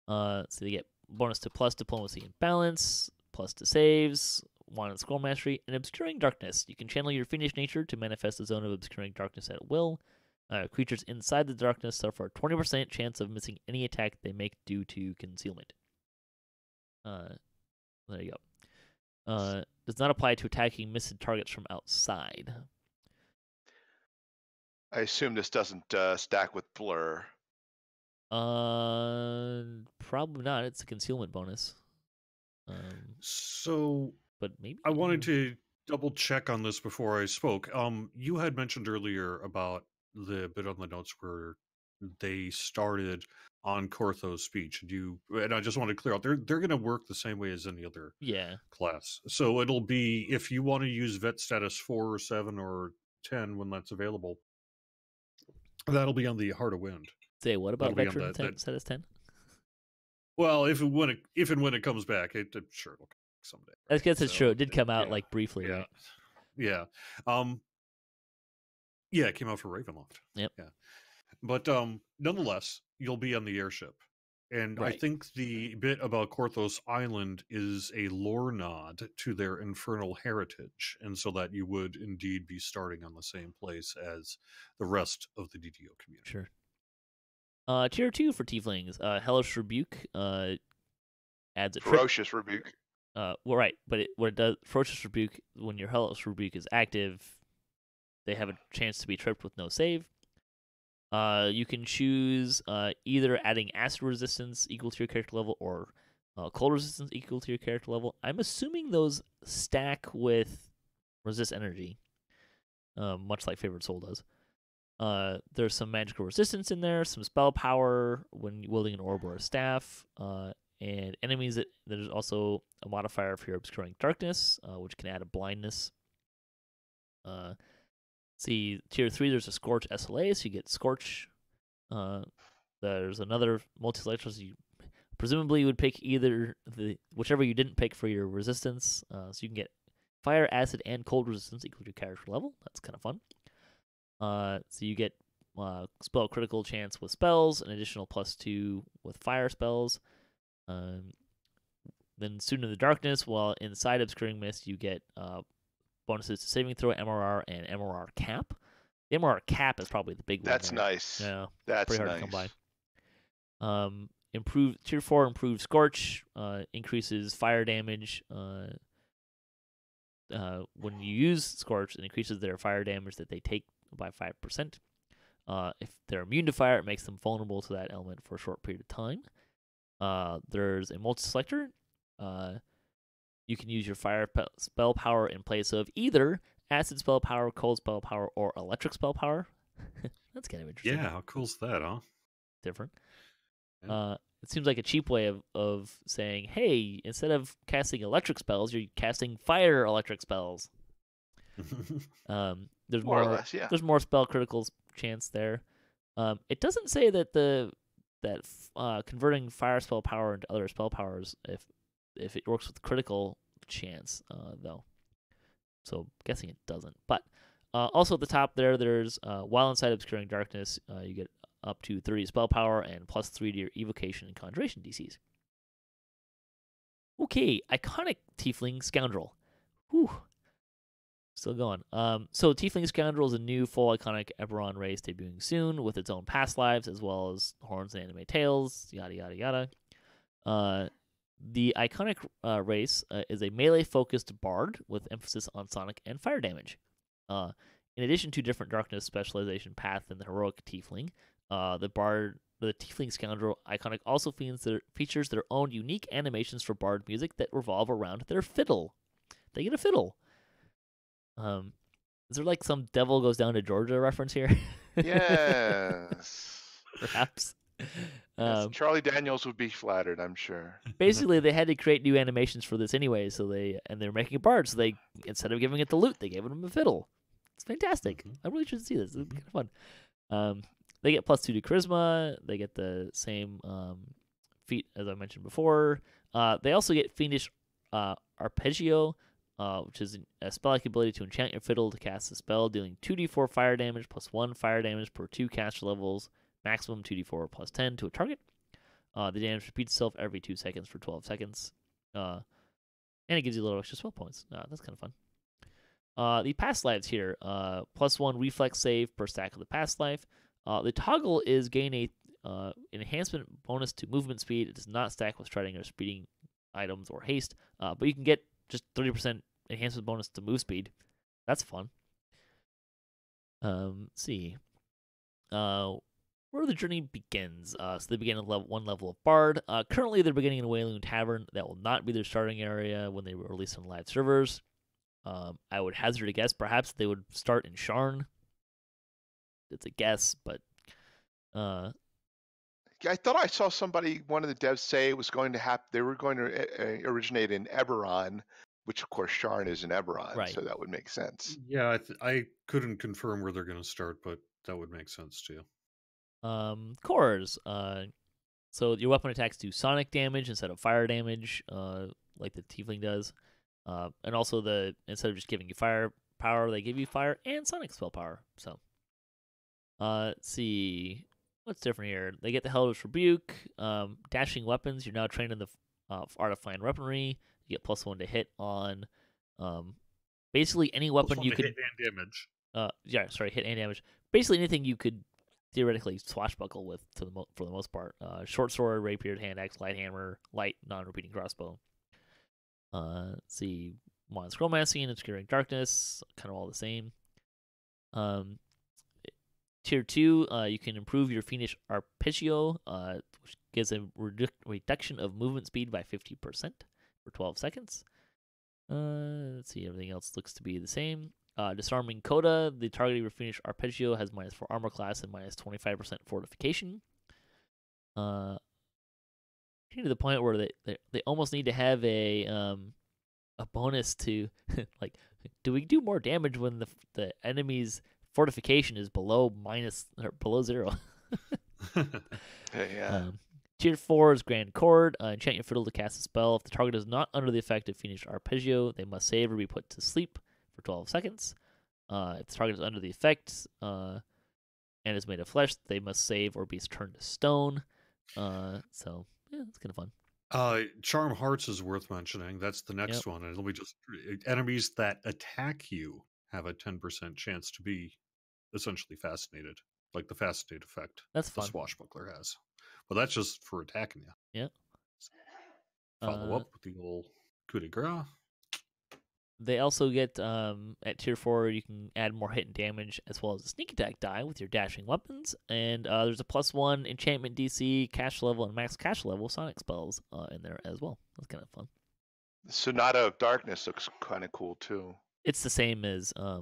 So they get bonus to plus diplomacy and balance, plus to saves, 1 in scroll mastery, and obscuring darkness. You can channel your fiendish nature to manifest a zone of obscuring darkness at will. Creatures inside the darkness suffer a 20% chance of missing any attack they make due to concealment. There you go. Does not apply to attacking missed targets from outside. I assume this doesn't stack with blur. Probably not. It's a concealment bonus. But maybe I wanted to double check on this before I spoke. You had mentioned earlier about the bit on the notes where they started on Korthos speech, and I just want to clear out they're going to work the same way as any other class. So it'll be, if you want to use vet status 4 or 7 or 10 when that's available, that'll be on the Heart of Wind. Say, what about veteran status 10? Well, if and when it comes back, I'm sure it'll come someday. Right? I guess it's true. It did come out like briefly, right? Yeah. Yeah, it came out for Ravenloft. Yep. Yeah. But nonetheless, you'll be on the airship. And I Right. think the bit about Korthos Island is a lore nod to their infernal heritage, and so that you would indeed be starting on the same place as the rest of the DDO community. Sure. Tier 2 for Tieflings. Hellish Rebuke adds a trip. Ferocious rebuke. Well, right, but what it does, Ferocious Rebuke, when your Hellish Rebuke is active, they have a chance to be tripped with no save. You can choose either adding acid resistance equal to your character level or cold resistance equal to your character level. I'm assuming those stack with resist energy, much like Favorite Soul does. There's some magical resistance in there, some spell power when wielding an orb or a staff, and enemies there's also a modifier for your Obscuring Darkness, which can add a blindness. See, tier 3, there's a Scorch SLA, so you get Scorch. There's another multi-selector, so you presumably would pick either whichever you didn't pick for your resistance. So you can get fire, acid, and cold resistance equal to your character level. That's kind of fun. So you get spell critical chance with spells, an additional +2 with fire spells. Then Student of the Darkness, while inside Obscuring Mist, you get bonuses to saving throw, MRR, and MRR cap. The MRR cap is probably the big one. That's nice. Yeah, That's pretty hard nice. to come by. Improved tier 4, improved Scorch, increases fire damage. When you use Scorch, it increases their fire damage that they take by 5%. If they're immune to fire, it makes them vulnerable to that element for a short period of time. There's a multi-selector. You can use your fire spell power in place of either acid spell power, cold spell power, or electric spell power. That's kind of interesting. Yeah, how cool's that, huh? Different. Yeah. It seems like a cheap way of saying, hey, instead of casting electric spells, you're casting fire electric spells. There's More or less, yeah. There's more spell critical chance there. It doesn't say that converting fire spell power into other spell powers if it works with critical chance though. So guessing it doesn't. But also at the top there's while inside Obscuring Darkness, you get up to 30 spell power and +3 to your evocation and conjuration DCs. Okay, iconic Tiefling Scoundrel. Whew. Still going. So Tiefling Scoundrel is a new full iconic Eberron race debuting soon with its own past lives as well as horns and anime tails, yada yada yada. The iconic race is a melee-focused bard with emphasis on sonic and fire damage. In addition to different darkness specialization path than the heroic Tiefling, the Tiefling Scoundrel iconic also features their own unique animations for bard music that revolve around their fiddle. They get a fiddle. Is there like some Devil Goes Down to Georgia reference here? Yes. Perhaps. Yes, Charlie Daniels would be flattered, I'm sure. Basically, they had to create new animations for this anyway, they're making a bard, so they, instead of giving it the lute, they gave him a fiddle. It's fantastic. I really should see this. It's kind of fun. They get +2 to charisma. They get the same feat as I mentioned before. They also get Fiendish Arpeggio, which is a spell-like ability to enchant your fiddle to cast a spell, dealing 2d4 fire damage +1 fire damage per 2 caster levels, maximum 2d4 +10 to a target. The damage repeats itself every 2 seconds for 12 seconds. And it gives you a little extra spell points. That's kind of fun. The past lives here, +1 reflex save per stack of the past life. The toggle is gain an enhancement bonus to movement speed. It does not stack with striding or speeding items or haste, but you can get just 30% enhancement bonus to move speed. That's fun. Let's see. Where the journey begins. So they begin at one level of Bard. Currently, they're beginning in Wayloon Tavern. That will not be their starting area when they release on live servers. I would hazard a guess. Perhaps they would start in Sharn. It's a guess, but I thought I saw one of the devs say it was going to happen. They were going to originate in Eberron, which of course Sharn is in Eberron, right. so that would make sense. Yeah, I couldn't confirm where they're going to start, but that would make sense too. Cores. So your weapon attacks do sonic damage instead of fire damage, like the Tiefling does. And also instead of just giving you fire power, they give you fire and sonic spell power. So Let's see. What's different here? They get the Hellish Rebuke. Dashing weapons. You're now trained in the art of fine weaponry. You get +1 to hit on basically any weapon +1 you to could. hit and damage. Hit and damage. Basically anything you could theoretically swashbuckle with for the most part. Short sword, rapier, hand axe, light hammer, light non-repeating crossbow. Let's see. Mod Scrollmancy and Obscuring Darkness, kind of all the same. Tier 2, you can improve your Fiendish Arpeggio, which gives a reduction of movement speed by 50% for 12 seconds. Let's see, everything else looks to be the same. Disarming Coda, the target of your Fiendish Arpeggio has -4 armor class and -25% fortification. To the point where they almost need to have a bonus to like, do we do more damage when the enemy's fortification is below 0? Yeah. Tier 4 is Grand Chord. Enchant your fiddle to cast a spell. If the target is not under the effect of Fiendish Arpeggio, they must save or be put to sleep for 12 seconds. If the target is under the effect and is made of flesh, they must save or be turned to stone. So, yeah, it's kind of fun. Charm Hearts is worth mentioning. That's the next one. And it'll be just enemies that attack you have a 10% chance to be essentially fascinated, like the fascinate effect. That's fun. The swashbuckler has. But that's just for attacking you. Yeah. Follow up with the old coup de grace. They also get, at tier 4, you can add more hit and damage as well as a sneak attack die with your dashing weapons. And there's a +1 enchantment DC, cash level, and max cash level sonic spells in there as well. That's kind of fun. Sonata of Darkness looks kind of cool too. It's the same as, I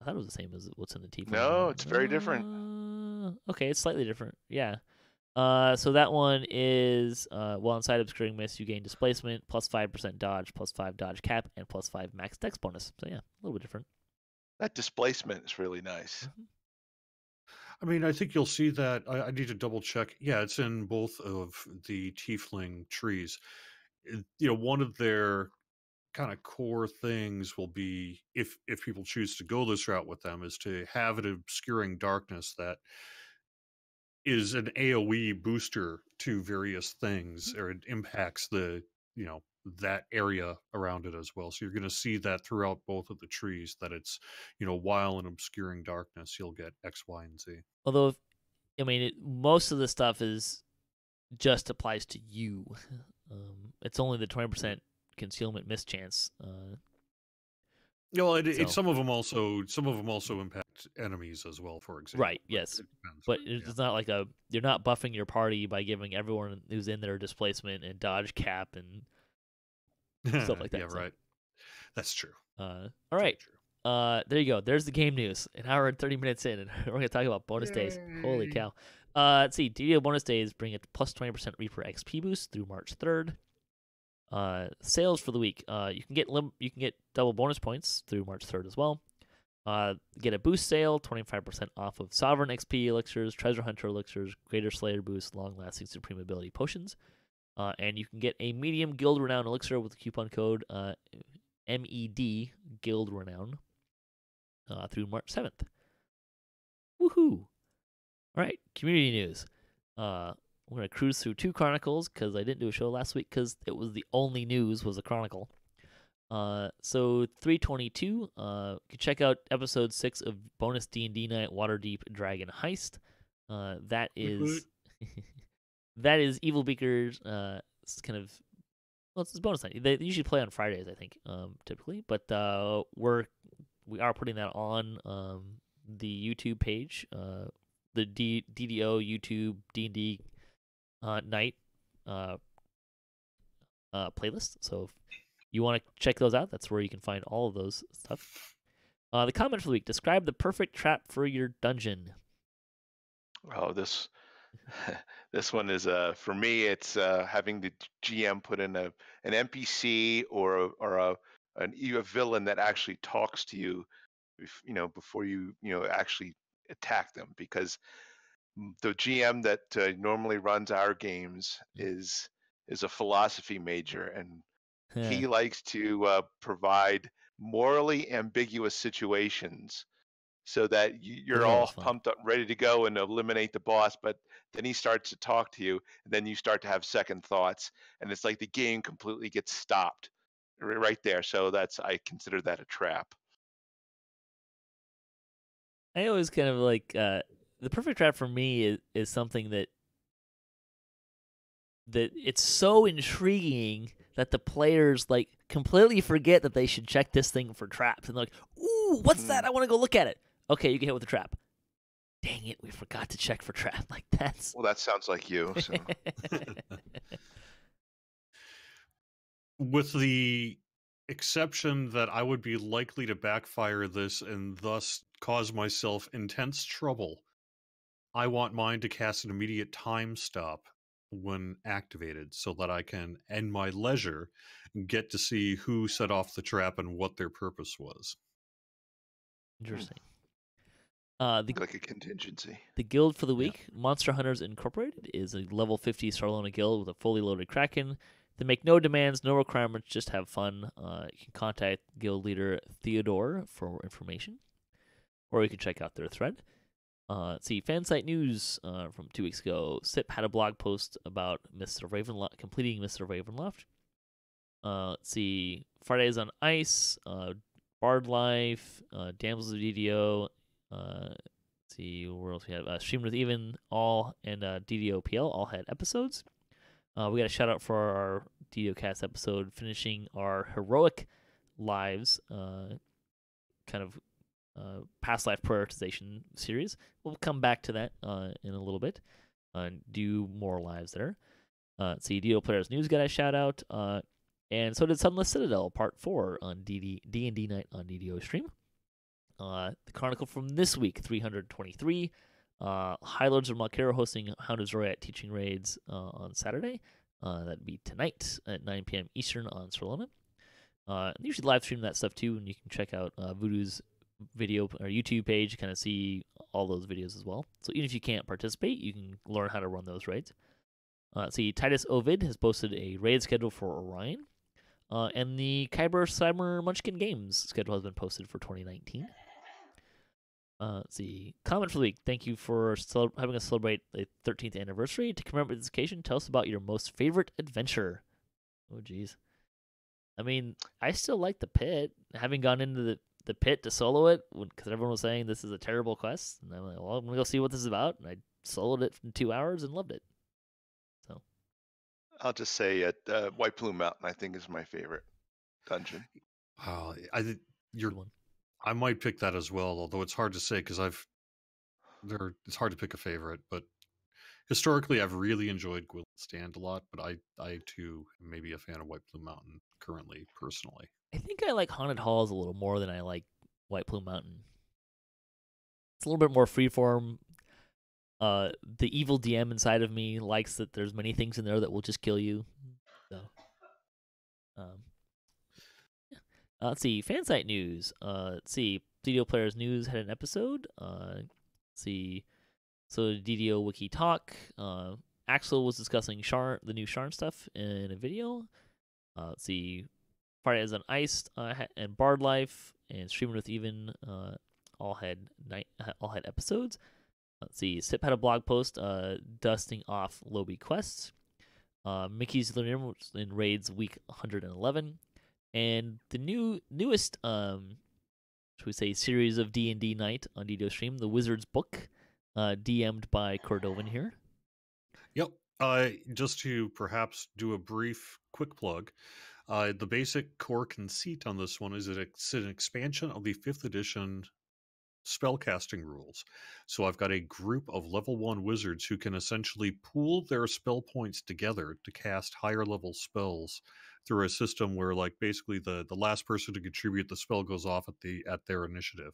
thought it was the same as what's in the Tiefling. No, it's very different. Okay, it's slightly different. Yeah. So that one is while inside Obscuring Mist, you gain displacement, +5% dodge, +5 dodge cap, and +5 max dex bonus. So yeah, a little bit different. That displacement is really nice. Mm-hmm. I mean, I think you'll see that. I need to double check. Yeah, it's in both of the Tiefling trees. One of their kind of core things will be, if people choose to go this route with them, is to have an Obscuring Darkness that is an AoE booster to various things, or it impacts that area around it as well. So you're going to see that throughout both of the trees, that it's, while in Obscuring Darkness, you'll get X, Y, and Z. Although, most of the stuff just applies to you. It's only the 20% concealment mischance. Some of them also impact enemies as well, for example. Right. Yes. But it's not like you're not buffing your party by giving everyone who's in there displacement and dodge cap and stuff like that. Yeah, right. That's true. All right. There you go. There's the game news. An hour and 30 minutes in, and we're going to talk about bonus days. Holy cow. Let's see. DDO bonus days bring a +20% Reaper XP boost through March 3rd. Sales for the week. You can get double bonus points through March 3rd as well. Get a boost sale, 25% off of Sovereign XP elixirs, Treasure Hunter elixirs, Greater Slayer boost, long-lasting Supreme Ability potions. And you can get a medium Guild Renown elixir with the coupon code MED Guild Renown through March 7th. Woohoo! All right, community news. We're going to cruise through 2 chronicles because I didn't do a show last week because it was the only news was a chronicle. So 322, you can check out episode 6 of bonus D&D night, Waterdeep Dragon Heist. That is that is Evil Beaker's it's kind of, well, it's bonus night. They usually play on Fridays, I think, typically, but we are putting that on the YouTube page, the DDO YouTube D&D night playlist. So if you want to check those out, that's where you can find all of those stuff. The comment for the week: describe the perfect trap for your dungeon. Oh, this one is for me. It's having the GM put in an NPC or a villain that actually talks to you, before you actually attack them, because the GM that normally runs our games is a philosophy major, and he likes to provide morally ambiguous situations so that you're Those are all always fun. pumped up, ready to go and eliminate the boss. But then he starts to talk to you, and then you start to have second thoughts, and it's like the game completely gets stopped right there. So I consider that a trap. I always kind of like the perfect trap for me is something that it's so intriguing that the players like completely forget that they should check this thing for traps, and they're like, "Ooh, what's that? I want to go look at it." Okay, you get hit with a trap. Dang it, we forgot to check for trap. Like that's. Well, that sounds like you. So. With the exception that I would be likely to backfire this and thus cause myself intense trouble, I want mine to cast an immediate time stop when activated so that I can, in my leisure, get to see who set off the trap and what their purpose was. Interesting. Like a contingency. The guild for the week, Monster Hunters Incorporated, is a level 50 Sarlona guild with a fully loaded Kraken. They make no demands, no requirements, just have fun. You can contact guild leader Theodore for information, or you can check out their thread. Let's see, fansite news from 2 weeks ago. SIP had a blog post about completing Mr. Ravenloft. Let's see, Fridays on Ice, Bard Life, Damsels of DDO. Let's see, where else we have? Streamed with Even, and DDOPL all had episodes. We got a shout out for our DDOcast episode, finishing our heroic lives, kind of past life prioritization series. We'll come back to that in a little bit and do more lives there. Let's see, DDO Players News got a shout out, and so did Sunless Citadel Part 4 on D&D Night on DDO stream. The Chronicle from this week, 323. High Lords of Malkero hosting Hound of Zoriat teaching raids on Saturday. That'd be tonight at 9 p.m. Eastern on Sarlona. Usually live stream that stuff too, and you can check out Voodoo's video or YouTube page to kind of see all those videos as well. So even if you can't participate, you can learn how to run those raids. See, Titus Ovid has posted a raid schedule for Orion. And the Kyber Cyber Munchkin Games schedule has been posted for 2019. Let's see. Comment for the week. Thank you for having us celebrate the 13th anniversary. To commemorate this occasion, tell us about your most favorite adventure. Oh, geez. I mean, I still like the pit. Having gone into the pit to solo it, because everyone was saying this is a terrible quest. And I'm like, well, I'm going to go see what this is about. And I soloed it in 2 hours and loved it. So I'll just say White Plume Mountain, I think, is my favorite dungeon. Oh, I might pick that as well, although it's hard to say because it's hard to pick a favorite. But historically, I've really enjoyed Gwilyn Stand a lot. But I too am maybe a fan of White Plume Mountain currently, personally. I think I like Haunted Halls a little more than I like White Plume Mountain. It's a little bit more freeform. The evil DM inside of me likes that there's many things in there that will just kill you. So, let's see, fansite news. Let's see, DDO Players News had an episode. Let's see, so DDO Wiki Talk. Axel was discussing the new Sharn stuff in a video. Let's see, Fridays on Ice and Bard Life and Streaming with Even all had episodes. Let's see, Sip had a blog post dusting off Lobby quests. Mickey's in raids week 111. And the newest, should we say, series of D&D Night on DDO Stream, The Wizard's Book, DM'd by Cordovan here. Yep. Just to perhaps do a brief quick plug, the basic core conceit on this one is that it's an expansion of the 5th edition spellcasting rules. So I've got a group of level 1 wizards who can essentially pool their spell points together to cast higher level spells through a system where, like, basically the last person to contribute the spell goes off at their initiative.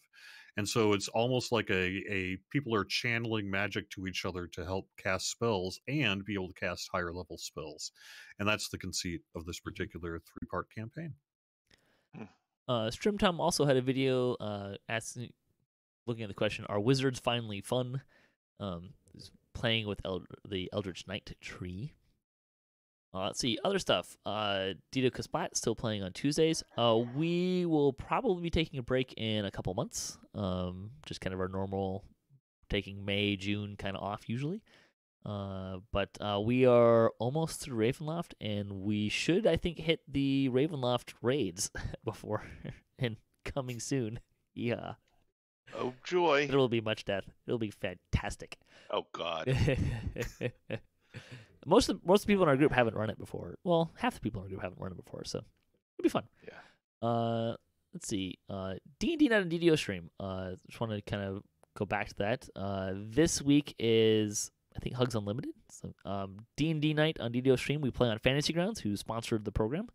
And so it's almost like a people are channeling magic to each other to help cast spells and be able to cast higher level spells. And that's the conceit of this particular 3-part campaign. Strimtom also had a video looking at the question, are wizards finally fun? Playing with the Eldritch Knight tree. Let's see, other stuff. DDOCast still playing on Tuesdays. We will probably be taking a break in a couple months. Just kind of our normal, taking May, June kind of off usually. But we are almost through Ravenloft, and we should, I think, hit the Ravenloft raids before and coming soon. Yeah. Oh joy! There will be much death. It'll be fantastic. Oh god! Most of the people in our group haven't run it before. Well, half the people in our group haven't run it before, so it'll be fun. Yeah. Let's see. D&D Night on DDO stream. Just want to kind of go back to that. This week is, I think, Hugs Unlimited. So, D&D Night on DDO stream. We play on Fantasy Grounds, who sponsored the program.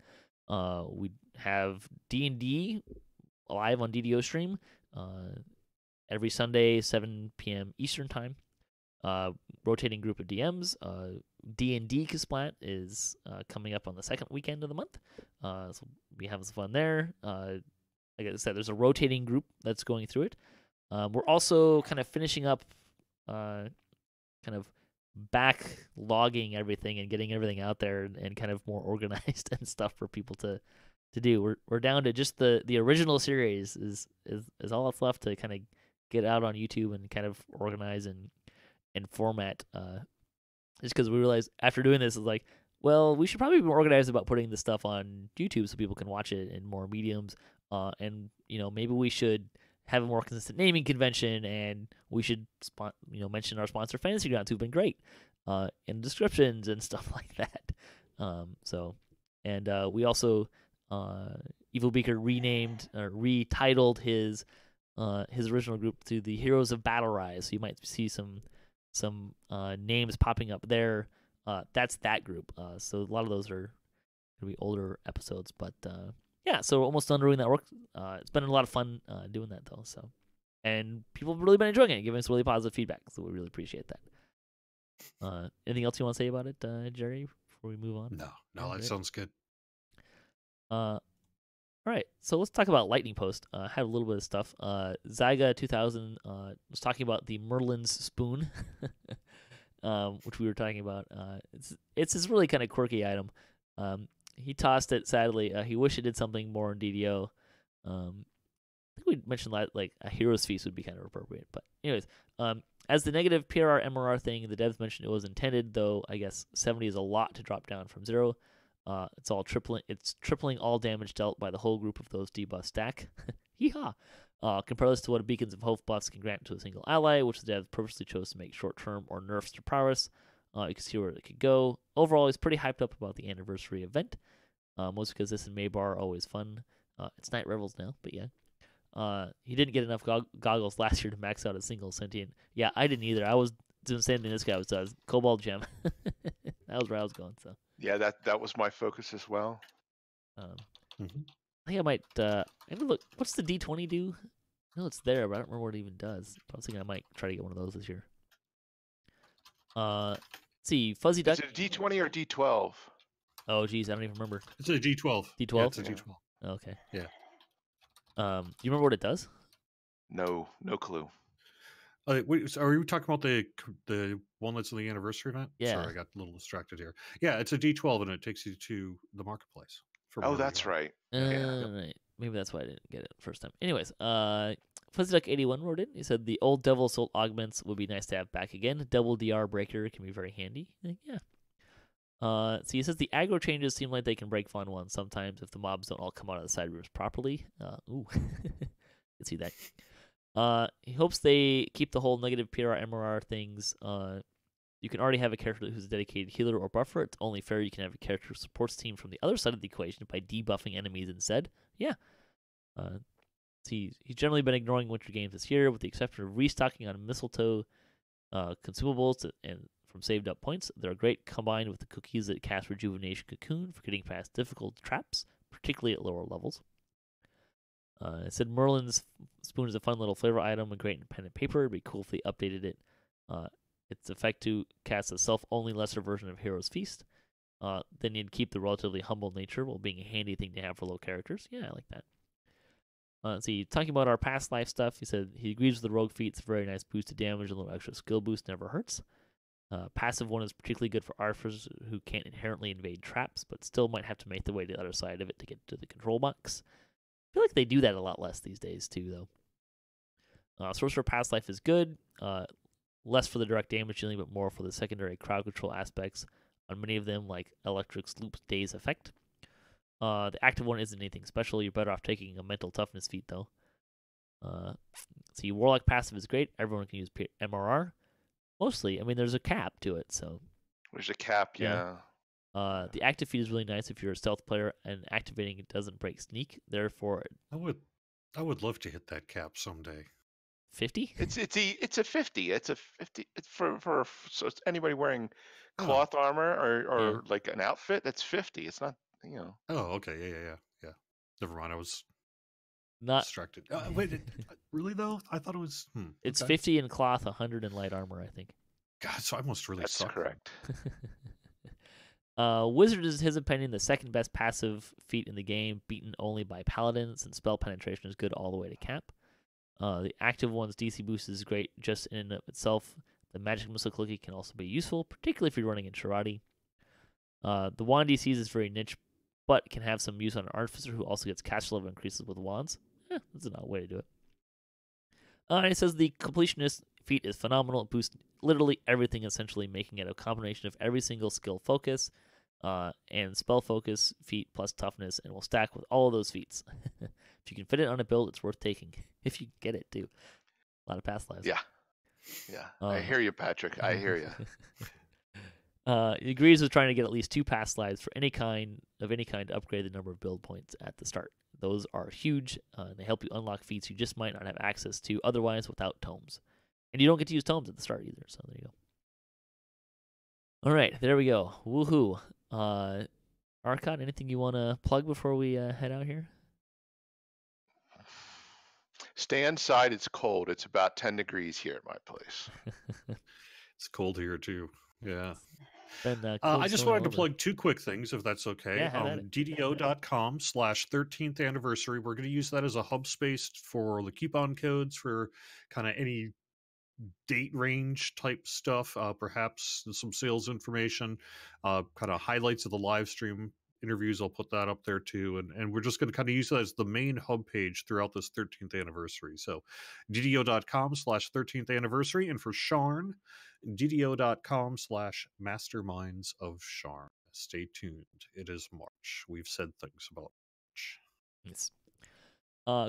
We have D&D live on DDO stream every Sunday, 7 p.m. Eastern time. Rotating group of DMs. D&D Kasplat is coming up on the second weekend of the month. So we have some fun there. Like I said, there's a rotating group that's going through it. We're also kind of finishing up kind of backlogging everything and getting everything out there and kind of more organized and stuff for people to do. We're down to just the original series is all that's left to kind of get out on YouTube and kind of organize and format. Just because we realized after doing this, it's like, well, we should probably be more organized about putting this stuff on YouTube so people can watch it in more mediums. And maybe we should have a more consistent naming convention, and we should mention our sponsor Fantasy Grounds, who've been great in descriptions and stuff like that. We also Evil Beaker retitled his original group to the Heroes of Battle Rise. So you might see some names popping up there. That's that group. So a lot of those are gonna be older episodes, but yeah. So we're almost done doing that work. It's been a lot of fun doing that though. So, and people have really been enjoying it, giving us really positive feedback. So we really appreciate that. Anything else you want to say about it, Jerry? Before we move on. No, that sounds good. All right, so let's talk about Lightning Post. I had a little bit of stuff. Zyga 2000 was talking about the Merlin's spoon, which we were talking about. It's this really kind of quirky item. He tossed it, sadly. He wished it did something more in DDO. I think we mentioned that, like, a Hero's Feast would be kind of appropriate. But anyways, as the negative PRR MRR thing, the devs mentioned it was intended, though I guess 70 is a lot to drop down from 0. It's tripling all damage dealt by the whole group of those debuffs stack. Yeehaw! Compare this to what a Beacons of Hope buffs can grant to a single ally, which the devs purposely chose to make short-term or nerfs to prowess. You can see where it could go. Overall, he's pretty hyped up about the anniversary event, mostly because this and Maybar are always fun. It's Night Revels now, but yeah. He didn't get enough goggles last year to max out a single sentient. Yeah, I didn't either. I was doing the same thing this guy was. Cobalt Gem. That was where I was going, so. Yeah, that was my focus as well. I think I might maybe look. What's the D20 do? I know it's there, but I don't remember what it even does. I was thinking I might try to get one of those this year. Let's see, Fuzzy Duck. Is it a D20 or D12? Oh, geez, I don't even remember. It's a D12. D12? Yeah, it's a D12. Okay. Yeah. Do you remember what it does? No clue. Wait, so are you talking about the one that's in the anniversary event? Yeah. Sorry, I got a little distracted here. Yeah, it's a D12 and it takes you to the marketplace. Oh, that's right. Right. Maybe that's why I didn't get it first time. Anyways, Fuzzy Duck 81 wrote in. He said the old Devil Assault augments would be nice to have back again. Double DR breaker can be very handy. Yeah. So he says the aggro changes seem like they can break fun ones sometimes if the mobs don't all come out of the side rooms properly. Ooh, can see that. He hopes they keep the whole negative PR MRR things. You can already have a character who's a dedicated healer or buffer. It's only fair you can have a character who supports team from the other side of the equation by debuffing enemies instead. Yeah. He's generally been ignoring winter games this year, with the exception of restocking on mistletoe consumables and from saved up points. They're great combined with the cookies that cast Rejuvenation Cocoon for getting past difficult traps, particularly at lower levels. It said Merlin's spoon is a fun little flavor item and great independent paper. It'd be cool if they updated it. Its effect to cast a self-only lesser version of Hero's Feast. Then you'd keep the relatively humble nature while being a handy thing to have for low characters. Yeah, I like that. Let's see, talking about our past life stuff, he said he agrees with the rogue feat. It's a very nice boost to damage. A little extra skill boost never hurts. Passive one is particularly good for archers who can't inherently invade traps, but still might have to make their way to the other side of it to get to the control box. I feel like they do that a lot less these days, too, though. Sorcerer Past Life is good. Less for the direct damage dealing, but more for the secondary crowd control aspects on many of them, like Electric's Loop Days effect. The active one isn't anything special. You're better off taking a mental toughness feat, though. See, Warlock passive is great. Everyone can use MRR. Mostly, I mean, there's a cap to it, so. There's a cap, yeah. The active feat is really nice if you're a stealth player, and activating it doesn't break sneak. Therefore, I would love to hit that cap someday. 50? It's a 50. It's a 50. It's so it's anybody wearing cloth armor or like an outfit. That's 50. It's not, you know. Oh, okay, yeah. Never mind. I was Not distracted. Wait, really though? I thought it was. It's okay. 50 in cloth, 100 in light armor, I think. God, so I must really That's suck. correct. Wizard is, in his opinion, the second best passive feat in the game, beaten only by Paladins, and spell penetration is good all the way to cap. The active one's DC boost is great just in and of itself. The magic missile clicky can also be useful, particularly if you're running in Sharadi. The wand DCs is very niche, but can have some use on an artificer who also gets cast level increases with wands. That's an odd way to do it. And it says the completionist feat is phenomenal. It boosts literally everything, essentially making it a combination of every single skill focus and spell focus feat plus toughness, and will stack with all of those feats. If you can fit it on a build, it's worth taking. If you get it, too. A lot of past lives. Yeah. I hear you, Patrick. I hear you. He agrees with trying to get at least 2 past lives for any kind to upgrade the number of build points at the start. Those are huge, and they help you unlock feats you just might not have access to otherwise without tomes. And you don't get to use tomes at the start either, so there you go. All right, there we go. Woohoo. Arakat, anything you want to plug before we head out here? Stay inside. It's cold. It's about 10 degrees here at my place. It's cold here too. Yeah. I just wanted to plug 2 quick things, if that's okay. Yeah, DDO.com/13th anniversary. We're going to use that as a hub space for the coupon codes for kind of any date range type stuff, perhaps some sales information, kind of highlights of the live stream interviews. I'll put that up there too, and we're just going to kind of use that as the main hub page throughout this 13th anniversary. So DDO.com/13th anniversary, and for Sharn, DDO.com/Masterminds of Sharn. Stay tuned. It is March. We've said things about March. Yes.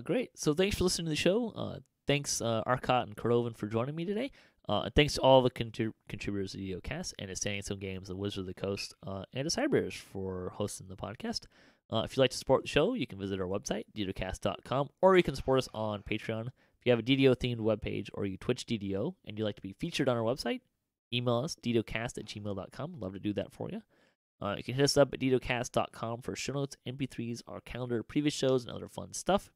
Great. So thanks for listening to the show. Thanks, Arakat and Cordovan, for joining me today. And thanks to all the contributors to DDOCast, and to Standing Stone Games, the Wizard of the Coast, and to Cyberbears for hosting the podcast. If you'd like to support the show, you can visit our website, DDOCast.com, or you can support us on Patreon. If you have a DDO-themed webpage, or you Twitch DDO, and you'd like to be featured on our website, email us, DDOcast@gmail.com. Love to do that for you. You can hit us up at DDOcast.com for show notes, MP3s, our calendar, previous shows, and other fun stuff.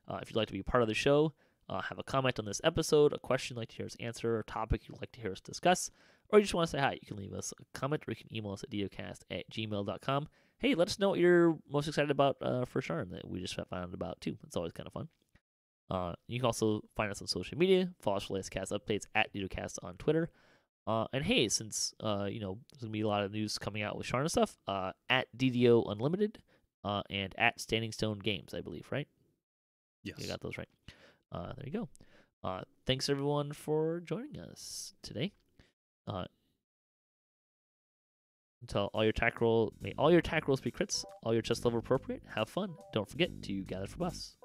If you'd like to be part of the show, have a comment on this episode, a question you'd like to hear us answer, a topic you'd like to hear us discuss, or you just want to say hi, you can leave us a comment, or you can email us at DDOcast@gmail.com. Hey, let us know what you're most excited about for Sharn that we just found out about, too. It's always kind of fun. You can also find us on social media. Follow us for latest cast updates at DDOcast on Twitter. And hey, since there's gonna be a lot of news coming out with Sharn and stuff, at DDO Unlimited, and at Standing Stone Games, I believe, right? Yes, you got those right. There you go. Thanks everyone for joining us today. Until all your attack rolls be crits, all your chest level appropriate. Have fun. Don't forget to gather for boss.